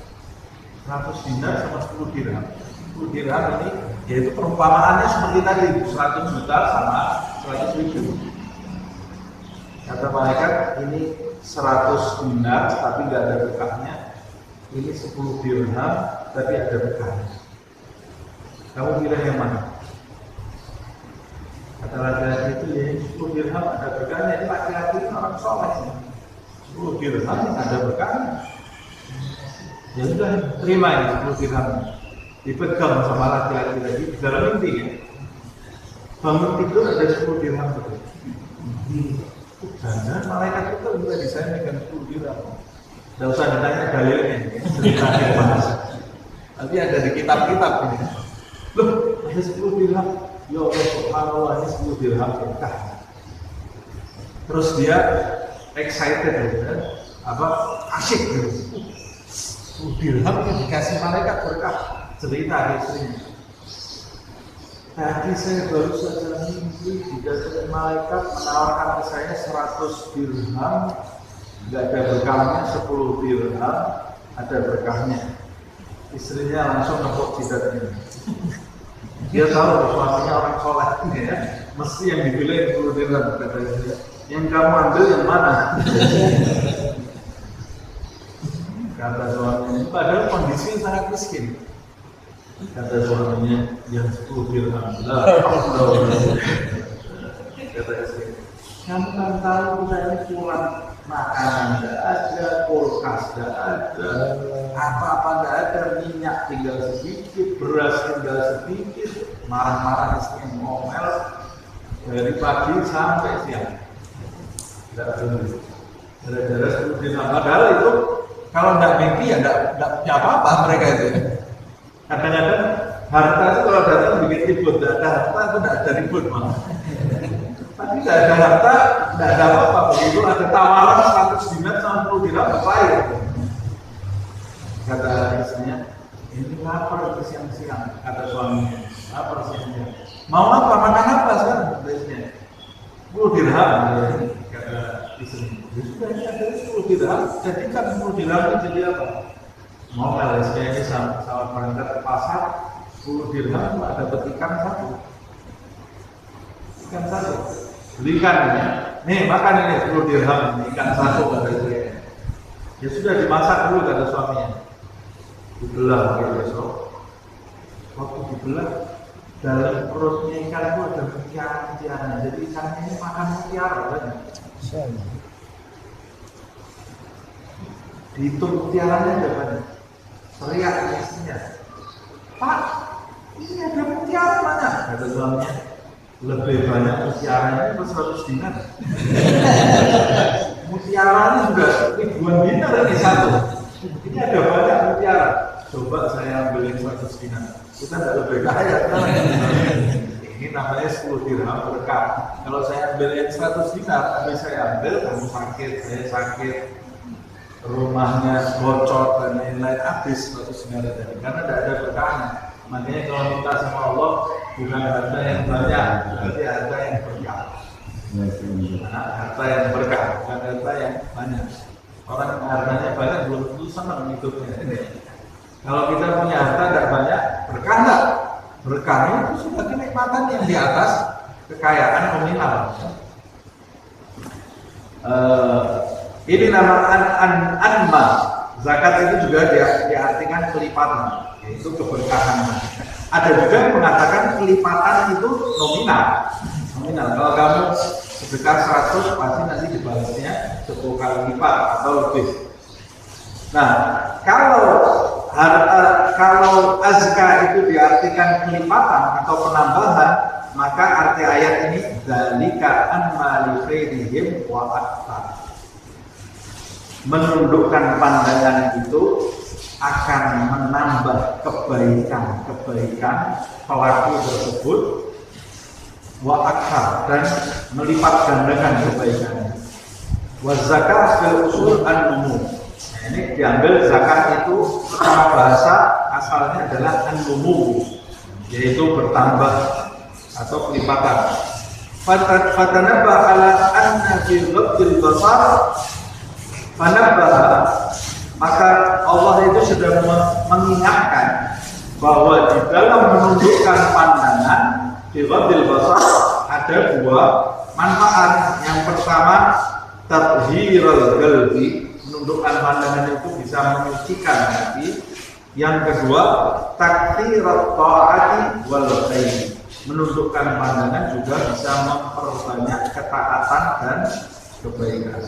100 dinar sama 10 dirham. 10 dirham ini yaitu perumpamaannya seperti tadi, 100 juta sama 100.000. Kata malaikat, ini 100 dinar tapi nggak ada berkahnya. Ini 10 dirham tapi ada berkahnya. Kamu pilih yang mana? Kata laki-laki itu, ya 10 dirham ada berkahnya. Ini laki-laki itu orang soleh, 10 dirham ada berkahnya. Ya sudah, terima ini 10 dirham. Dipegang sama laki-laki tadi dalam mimpi ya. Bangun tidur ada 10 dirham betul. Jangan malaikat itu juga desain dengan 10 dirham. Tidak usah ditanya dalilnya, ceritanya bahas. Tapi ada di kitab-kitab ini. Loh, ada 10 dirham. Ya Allah, subhanallah, ini 10 dirham berkah. Terus dia excited ya, asyik gitu. 10 dirham yang dikasih malaikat berkah. Cerita istrinya. Tadi saya baru saja mimpi didatangi malaikat menawarkan ke saya 100 dirham, nggak ada berkahnya, 10 dirham ada berkahnya. Istrinya langsung nepuk jidatnya. Dia tahu suaminya orang soleh ya, mesti yang dipilih 10 dirham, kata dia. Yang kamu ambil yang mana? Kata suaminya, padahal kondisi sangat miskin. Kata suaminya, yang 10 dirham. Kata istri, kamu kan tahu kita ini kurang makanan, tidak ada, kulkas tidak ada, apa-apa tidak ada, minyak tinggal sedikit, beras tinggal sedikit, marah-marah istri ngomel dari pagi sampai siang. Tidak ada, gara-gara 10 dirham. Padahal itu kalau tidak mimpi ya tidak punya apa-apa mereka itu. Kadang-kadang harta itu kalau datang bikin ribut, tidak ada harta itu tidak ada ribut malah. Tapi tidak ada harta, tidak ada apa-apa. Begitu ada tawaran 100 dinar sama 10 dirham, apa ya? Kata istrinya, Ini lapar itu siang-siang, kata suaminya. Lapar siang-siang. Mau apa? Makan apa sekarang? Biasanya 10 dirham, kata istri. Ya sudah, ini ada 10 dirham. Jadikan 10 dirham itu jadi apa? Mau LSD ini sama berangkat ke pasar, 10 dirham ada dapat ikan satu. Ikan satu. Belikan ya. Nih makan ini 10 dirham, ikan satu kata istri. Ya sudah dimasak dulu kata suaminya. Dibelah besok. Waktu dibelah, dalam perutnya ikan itu ada mutiara-mutiara. Jadi ikannya ini makan mutiara kan? Dihitung mutiaranya ada banyak. Teriak istrinya, Pak, ini ada mutiara banyak. Kata suaminya, lebih banyak mutiaranya itu 100 dinar. Mutiaranya juga ribuan dinar ini satu. Ini ada banyak mutiara. Coba saya ambil 100 dinar. Kita tidak lebih kaya kan? Ini namanya 10 dirham berkah. Kalau saya ambil yang 100 dinar, habis saya ambil, kamu sakit, saya sakit, rumahnya bocor dan lain-lain, habis 100 dinar tadi. Karena tidak ada berkahnya. Makanya kalau minta sama Allah, bukan harta yang banyak, berarti harta yang berkah. Nah, harta yang berkah, bukan harta yang banyak. Orang yang hartanya banyak belum tentu senang hidupnya. Kalau kita punya harta tidak banyak, berkah enggak? Berkahnya itu sudah kenikmatan yang di atas kekayaan nominal. Ini nama anma. Zakat itu juga diartikan kelipatan, yaitu keberkahan. Ada juga yang mengatakan kelipatan itu nominal. Kalau kamu sedekah 100, pasti nanti dibalasnya 10 kali lipat atau lebih. Nah, kalau azka itu diartikan kelipatan atau penambahan, maka arti ayat ini dzalika anma li khairihim wa aktsar. Menundukkan pandangan itu akan menambah kebaikan pelaku tersebut wa aktsar, dan melipat gandakan kebaikannya. Wa zakat fil usul an-numu. Nah, ini diambil zakat itu secara bahasa asalnya adalah an-numu, yaitu bertambah atau kelipatan. Fatanabba ala anna fi ghaddil basar, maka Allah itu sudah mengingatkan bahwa di dalam menundukkan pandangan di ghaddil basar ada dua manfaat. Yang pertama, tathhirul qalbi, menundukkan pandangan itu bisa menyucikan hati. Yang kedua, taktsirat ta'ati wal khair, menundukkan pandangan juga bisa memperbanyak ketaatan dan kebaikan.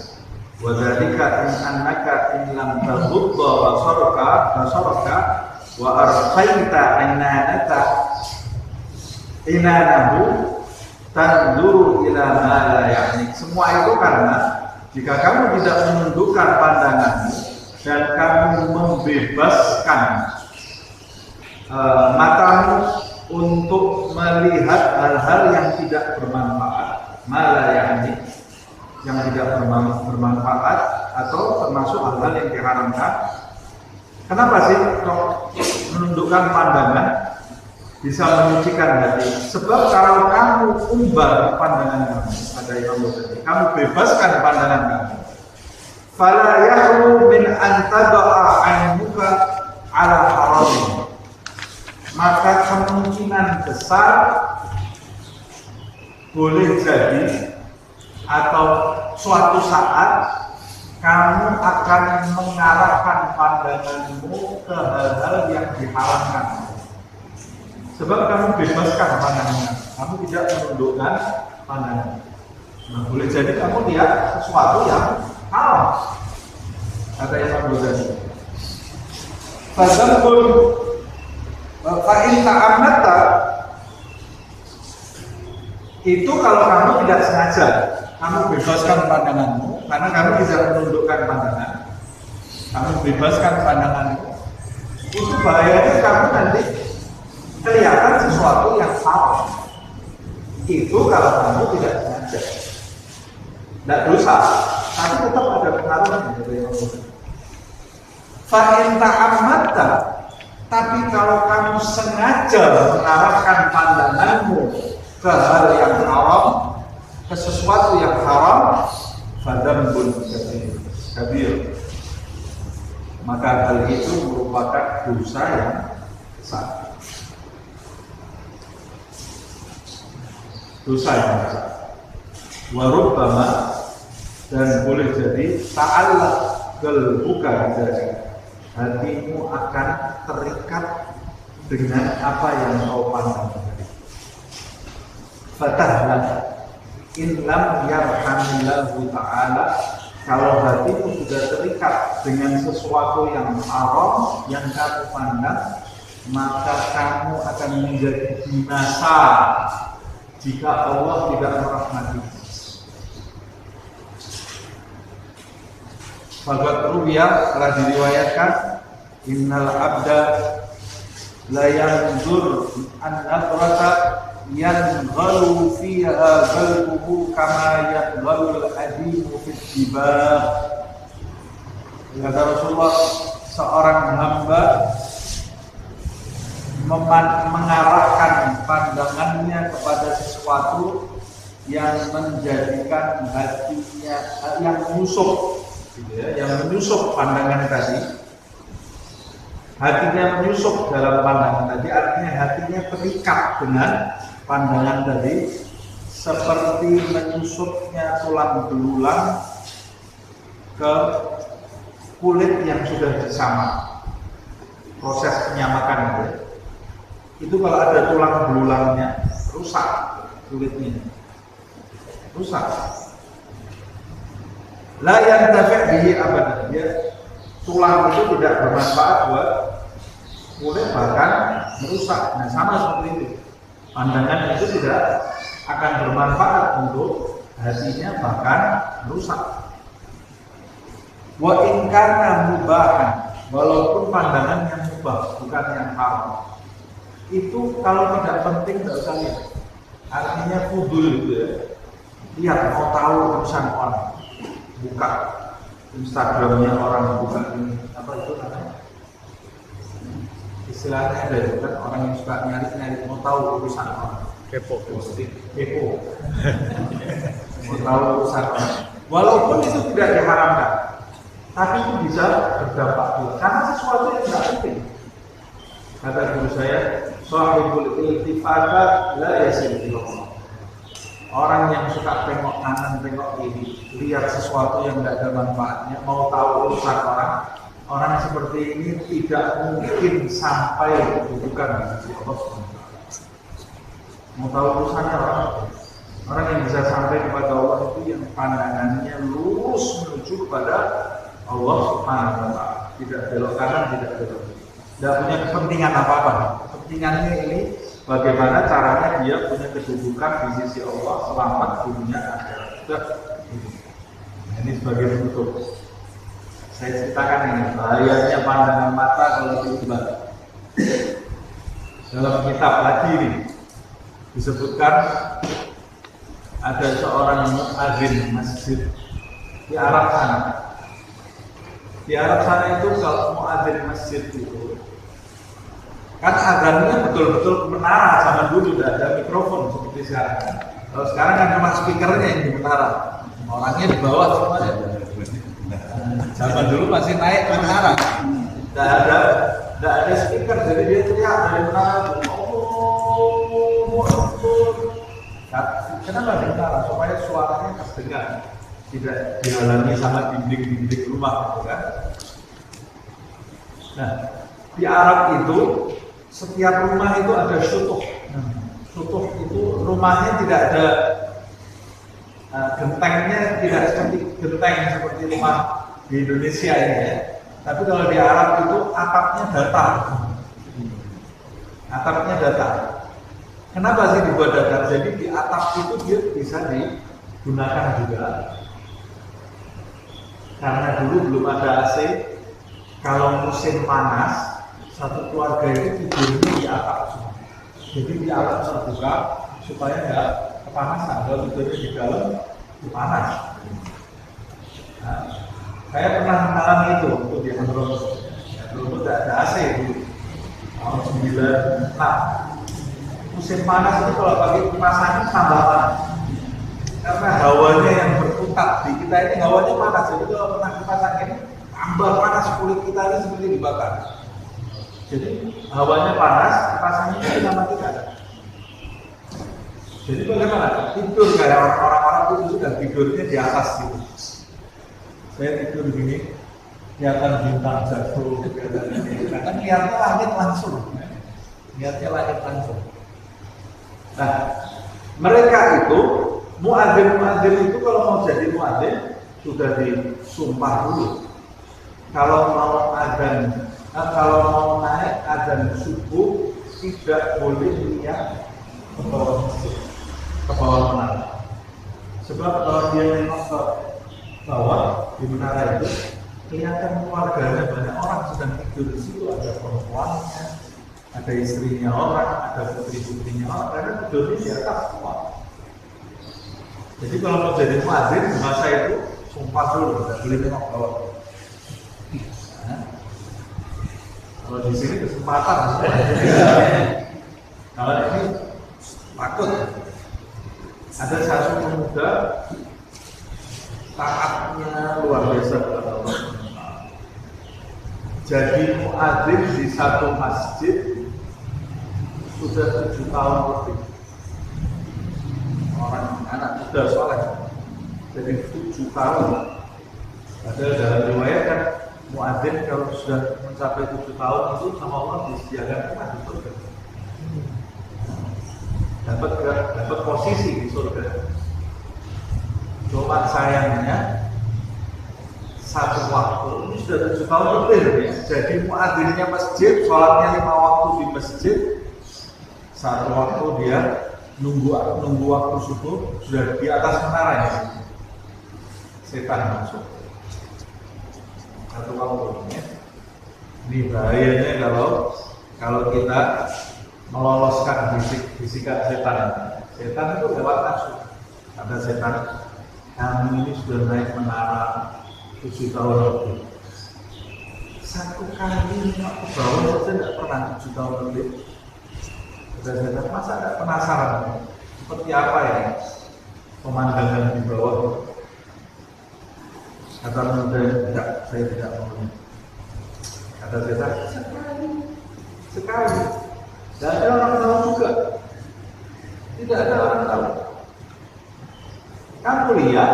Wa dzalika in annaka in lam taghudda basaraka wa arqaita inanahu tanzuru ila ma la ya'ni. Semua itu karena jika kamu tidak menundukkan pandanganmu dan kamu membebaskan matamu untuk melihat hal-hal yang tidak bermanfaat, malayani, yang tidak bermanfaat atau termasuk hal-hal yang diharamkan. Kenapa sih kok menundukkan pandangan bisa menyucikan hati? Sebab kalau kamu umbar pandangan kamu, pada Imam Ghazali, kamu bebaskan pandangan kamu, fala yahru min an tada'a aynuka ala haram, maka kemungkinan besar boleh jadi atau suatu saat kamu akan mengarahkan pandanganmu ke hal-hal yang diharamkan. Sebab kamu bebaskan pandangan, kamu tidak menundukkan pandangan. Nah, boleh jadi kamu lihat sesuatu yang haram. Kata Imam Ghazali, fadzakul fa'in ta'amata, itu kalau kamu tidak sengaja, kamu bebaskan pandanganmu karena kamu tidak menundukkan pandangan, kamu bebaskan pandanganmu, itu bahayanya kamu nanti kelihatan sesuatu yang haram. Itu kalau kamu tidak sengaja, tidak dosa, tapi tetap ada pengaruhnya. Fa'in ta'amata, Tapi kalau kamu sengaja mengarahkan pandanganmu ke hal yang haram, ke sesuatu yang haram, fadzambun kabir, maka hal itu merupakan dosa yang besar. Dosa yang besar. Warubbama, dan boleh jadi ta'allaq qalbuka dari hatimu akan terikat dengan apa yang kau pandang tadi. Fatahlah in lam yarhamillahu ta'ala, kalau hatimu sudah terikat dengan sesuatu yang haram yang kamu pandang, maka kamu akan menjadi binasa jika Allah tidak merahmati. Fakat ruwiyah, telah diriwayatkan, innal abda la yanzur an nadrata yanghalu fiha qalbuhu kama yanghalu al-hadimu fi jibah. Kata Rasulullah, seorang hamba mengarahkan pandangannya kepada sesuatu yang menjadikan hatinya yang menyusup, gitu ya, yang menyusup pandangan tadi. Hatinya menyusup dalam pandangan tadi, artinya hatinya terikat dengan pandangan tadi, seperti menyusupnya tulang belulang ke kulit yang sudah disamak. Proses penyamakan itu kalau ada tulang belulangnya rusak kulitnya, rusak. La yantafi' bihi abadan, dia tulang itu tidak bermanfaat buat kulit, bahkan merusak. Nah, sama seperti itu, pandangan itu tidak akan bermanfaat untuk hatinya, bahkan merusak. Wa in kana mubahan, walaupun pandangan yang mubah, bukan yang haram, itu kalau tidak penting tidak usah lihat. Artinya fudul itu ya, lihat mau tahu urusan orang, buka Instagramnya orang, buka ini apa itu namanya, istilahnya ada itu kan, orang yang suka nyari mau tahu urusan orang, kepo mau tahu urusan orang, walaupun itu tidak diharamkan, tapi itu bisa berdampak juga karena sesuatu yang tidak penting. Kata guru saya, sahibul iltifata la yasil illallah. Orang yang suka tengok kanan, tengok kiri, lihat sesuatu yang tidak ada manfaatnya, mau tahu urusan orang, orang seperti ini tidak mungkin sampai kedudukan di sisi Allah SWT. Mau tahu urusannya orang yang bisa sampai kepada Allah itu yang pandangannya lurus menuju kepada Allah SWT, tidak belok kanan, tidak belok kiri. Tidak punya kepentingan apa-apa. Kepentingannya ini bagaimana caranya dia punya kedudukan di sisi Allah, selamat dunia akhirat. Ini sebagai penutup. Saya ceritakan ini bahayanya pandangan mata kalau diubah. Dalam kitab lagi ini disebutkan ada seorang muadzin masjid di Arab sana. Di Arab sana itu kalau muadzin masjid itu kan azannya betul-betul menara. Zaman dulu tidak ada mikrofon seperti sekarang. Kalau sekarang kan cuma speakernya yang di menara, orangnya di bawah semuanya. Zaman dulu masih naik ke menara, tidak ada speaker, jadi dia teriak dari menara. Kenapa di menara? Supaya suaranya terdengar, tidak dihalangi sama dinding-dinding rumah, kan? Nah, di Arab itu setiap rumah itu ada syutuh. Syutuh itu rumahnya tidak ada gentengnya, tidak seperti genteng seperti rumah di Indonesia ini ya. Tapi kalau di Arab itu atapnya datar. Atapnya datar. Kenapa sih dibuat datar? Jadi di atap itu dia bisa digunakan juga. Karena dulu belum ada AC. Kalau musim panas, satu keluarga itu tidurnya di atap semua. Jadi di atap terbuka supaya nggak kepanasan. Kalau tidurnya di dalam, itu panas. Nah, saya pernah mengalami itu untuk di Hadramut. Hadramut tidak ada AC dulu. tahun 96. Musim panas itu kalau pakai kipas angin tambah panas. Karena hawanya yang berputar di kita ini hawanya panas. Jadi kalau pernah kipas angin tambah panas, kulit kita ini seperti dibakar. Jadi hawanya panas, kipas anginnya kita matikan. Jadi bagaimana? Tidur kayak orang-orang itu sudah tidurnya di atas gitu. Saya tidur gini, kelihatan bintang jatuh, kan lihatnya langit langsung, lihatnya langit langsung. Nah, mereka itu muadzin itu kalau mau jadi muadzin sudah disumpah dulu. Kalau mau naik adzan subuh tidak boleh lihat ke bawah masjid, ke bawah menara. Sebab kalau dia nengok ke bawah di menara itu kelihatan keluarganya banyak orang sedang tidur di situ, ada perempuannya, ada istrinya orang, ada putri-putrinya orang, karena tidurnya di atas semua. Jadi kalau mau jadi muadzin di masa itu sumpah dulu, tidak boleh tengok bawah. Nah, kalau di sini kesempatan, kalau ini takut. Ada satu pemuda taatnya luar biasa kepada Allah. Jadi muadzin di satu masjid sudah 7 tahun lebih. Orang anak muda soleh, jadi 7 tahun. Padahal dalam riwayat kan muadzin kalau sudah mencapai 7 tahun itu sama Allah disediakan rumah di surga. Dapat posisi di surga. Cuma sayangnya satu waktu ini sudah 7 tahun lebih ya. Jadi muadzinnya masjid, sholatnya 5 waktu di masjid. Satu waktu dia nunggu waktu subuh sudah di atas menara ya. Setan masuk. Satu waktu ya. Ini bahayanya kalau kita meloloskan bisikan setan. Setan itu lewat nafsu. Ada setan, kamu ini sudah naik menara 7 tahun lebih. Satu kali nengok ke bawah saja tidak pernah 7 tahun lebih. Sudah setan, masa tidak penasaran seperti apa ya pemandangan di bawah? Kata muda, tidak, saya tidak mau. Kata setan, sekali. Tidak ada orang tahu juga. Tidak ada orang tahu. Kamu lihat,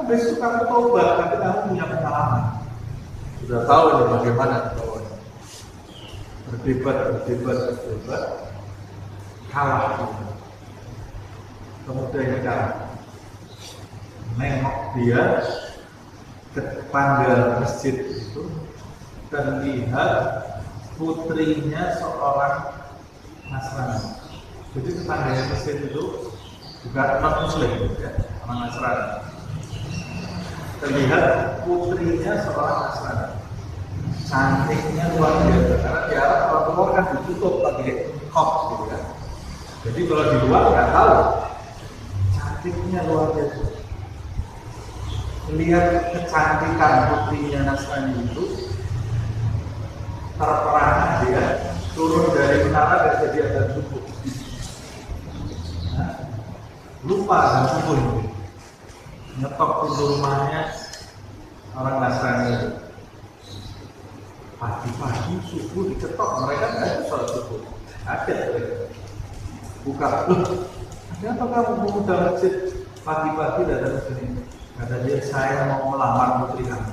besok kamu tobat, tapi kamu punya pengalaman. Sudah tahu ini bagaimana bawahnya. Berdebat, kalah. Kemudian ini kalah. Nengok dia ke tangga masjid itu dan lihat putrinya seorang Nasrani. Jadi tetangganya masjid itu bukan non muslim ya, orang Nasrani. Terlihat putrinya seorang Nasrani. Cantiknya luar biasa karena di Arab kalau keluar kan ditutup pakai kop gitu kan. Jadi kalau di luar nggak tahu. Cantiknya luar biasa. Lihat kecantikan putrinya Nasrani itu terperangah dia turun dari menara dan jadi adzan subuh. Lupa adzan subuh itu. Ngetok pintu rumahnya orang Nasrani itu. Pagi-pagi subuh diketok, mereka nggak ada sholat subuh. Kaget mereka. Buka, kenapa kamu pemuda masjid pagi-pagi datang ke sini? Kata dia, saya mau melamar putri kamu.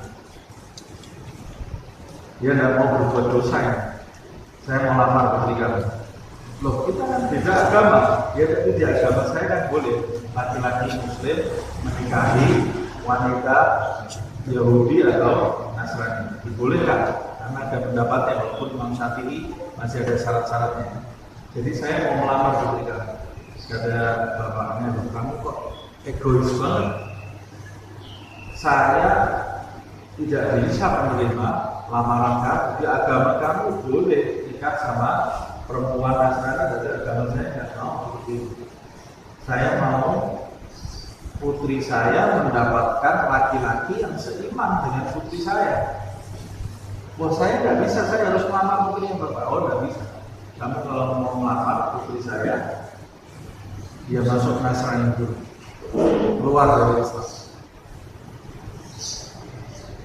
Dia tidak mau berbuat dosa ya. Saya mau lamar putri kamu. Loh, kita kan beda agama. Ya, tapi di agama saya kan boleh laki-laki muslim menikahi wanita Yahudi atau Nasrani. Dibolehkan, karena ada pendapatnya walaupun Imam Syafi'i masih ada syarat-syaratnya. Jadi saya mau melamar putri kamu. Kata bapaknya, kamu kok egois banget. Saya tidak bisa menerima lamaran kamu. Di agama kamu boleh nikah sama perempuan Nasrani, dari agama saya tidak mau seperti itu. Saya mau putri saya mendapatkan laki-laki yang seiman dengan putri saya. Wah, saya tidak bisa, saya harus melamar putrinya bapak. Oh, tidak bisa. kamu kalau mau melamar putri saya, dia masuk Nasrani dulu, keluar dari Islam.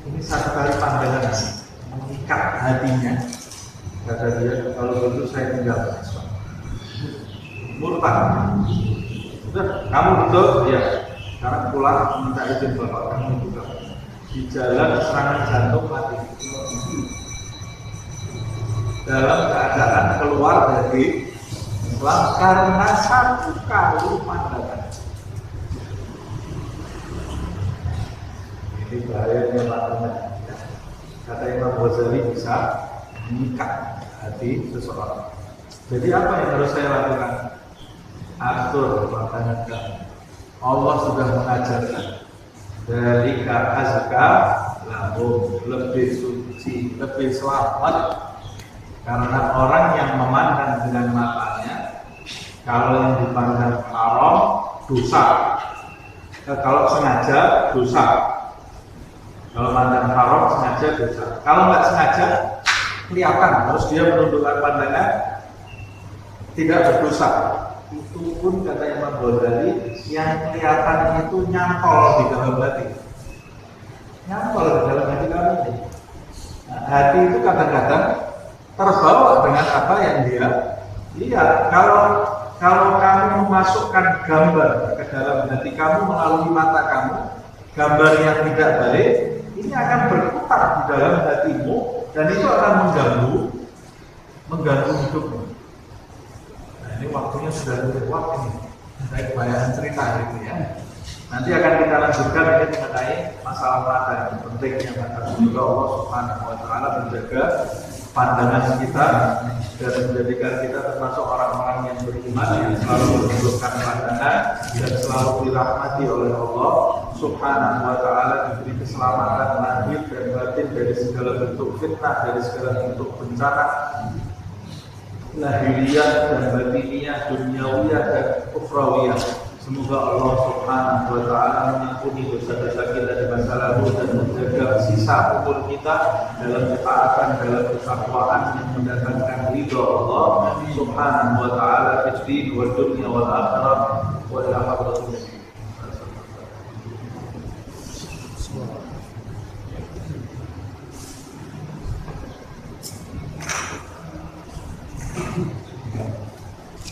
Ini satu kali pandangan mengikat hatinya. Kata dia, kalau begitu saya tinggal Islam. Murtad. Udah, kamu betul? Ya. Sekarang pulang minta izin bapak kamu juga. Di jalan serangan jantung mati. Dalam keadaan keluar dari Islam karena satu kali pandangan. Ini bahayanya pandangan. Kata Imam Ghazali bisa mengikat hati seseorang. Jadi apa yang harus saya lakukan? Atur pandangan kamu. Allah sudah mengajarkan dari azka lahum, lebih suci, lebih selamat. Karena orang yang memandang dengan matanya, kalau yang dipandang haram dosa, kalau sengaja dosa. Kalau memandang haram sengaja dosa. Kalau nggak sengaja kelihatan, harus dia menundukkan pandangan, tidak berdosa. Itu pun kata Imam Ghazali, yang kelihatan itu nyantol di dalam hati. Nyantol di dalam hati kami. Nah, hati itu kadang-kadang terbawa dengan apa yang dia lihat. Kalau kamu memasukkan gambar ke dalam hati kamu melalui mata kamu, gambar yang tidak baik, ini akan berputar di dalam hatimu dan itu akan mengganggu hidupmu. Nah, ini waktunya sudah lewat ini. Saya kebanyakan cerita gitu ya. Nanti akan kita lanjutkan ini mengenai masalah mata yang pentingnya mata. Semoga Allah Subhanahu wa taala menjaga pandangan kita dan menjadikan kita termasuk orang-orang yang beriman yang selalu menundukkan pandangan dan selalu dirahmati oleh Allah Subhanahu wa taala, diberi keselamatan lahir dan batin dari segala bentuk fitnah, dari segala bentuk bencana lahiriah dan batiniyah, duniawiyah dan ukhrawiyah. Semoga Allah Subhanahu wa taala mengampuni dosa-dosa kita di masa lalu dan menjaga sisa umur kita dalam ketaatan, dalam ketakwaan yang mendatangkan ridha Allah Subhanahu wa taala fi dunya wal akhirah wa ila hadratin nabi.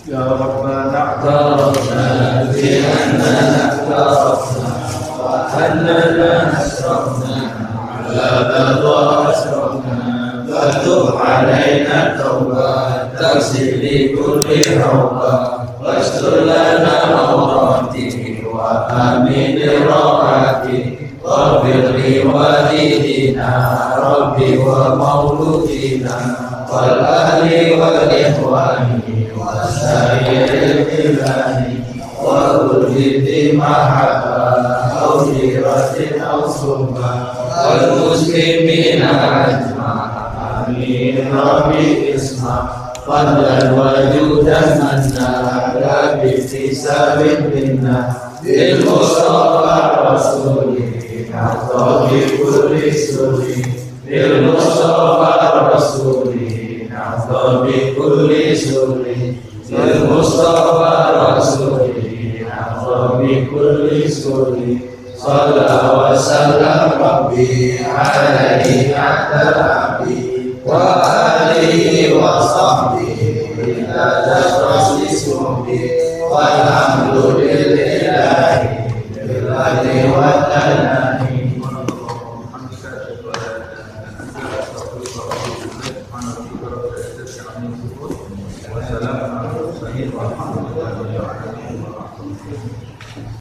Ya Rabbana اعترفنا بأننا اعترفنا وأننا أسرفنا على بضع أسرفنا فتب علينا توبة تغسل لكل حوبة واستر لنا عوراتي وآمن روعاتي واغفر لوالدينا ربي ومولودينا والأهل والإخوان وسائر البلاد وكل ذي محبة أو جيرة أو صحبة والمسلمين أجمع آمين ربي اسمع فضلا وجودا منا لا باكتساب منا بالمصطفى رسوله نحظى بكل سر بالمصطفى رسوله نحظى بكل سر بالمصطفى رسوله نحظى بكل سر صلى وسلم ربي عليه حتى العبيد وآله وصحبه إلى دفرس سبحانه والحمد لله بالله والتنان Wassalamualaikum warahmatullahi wabarakatuh.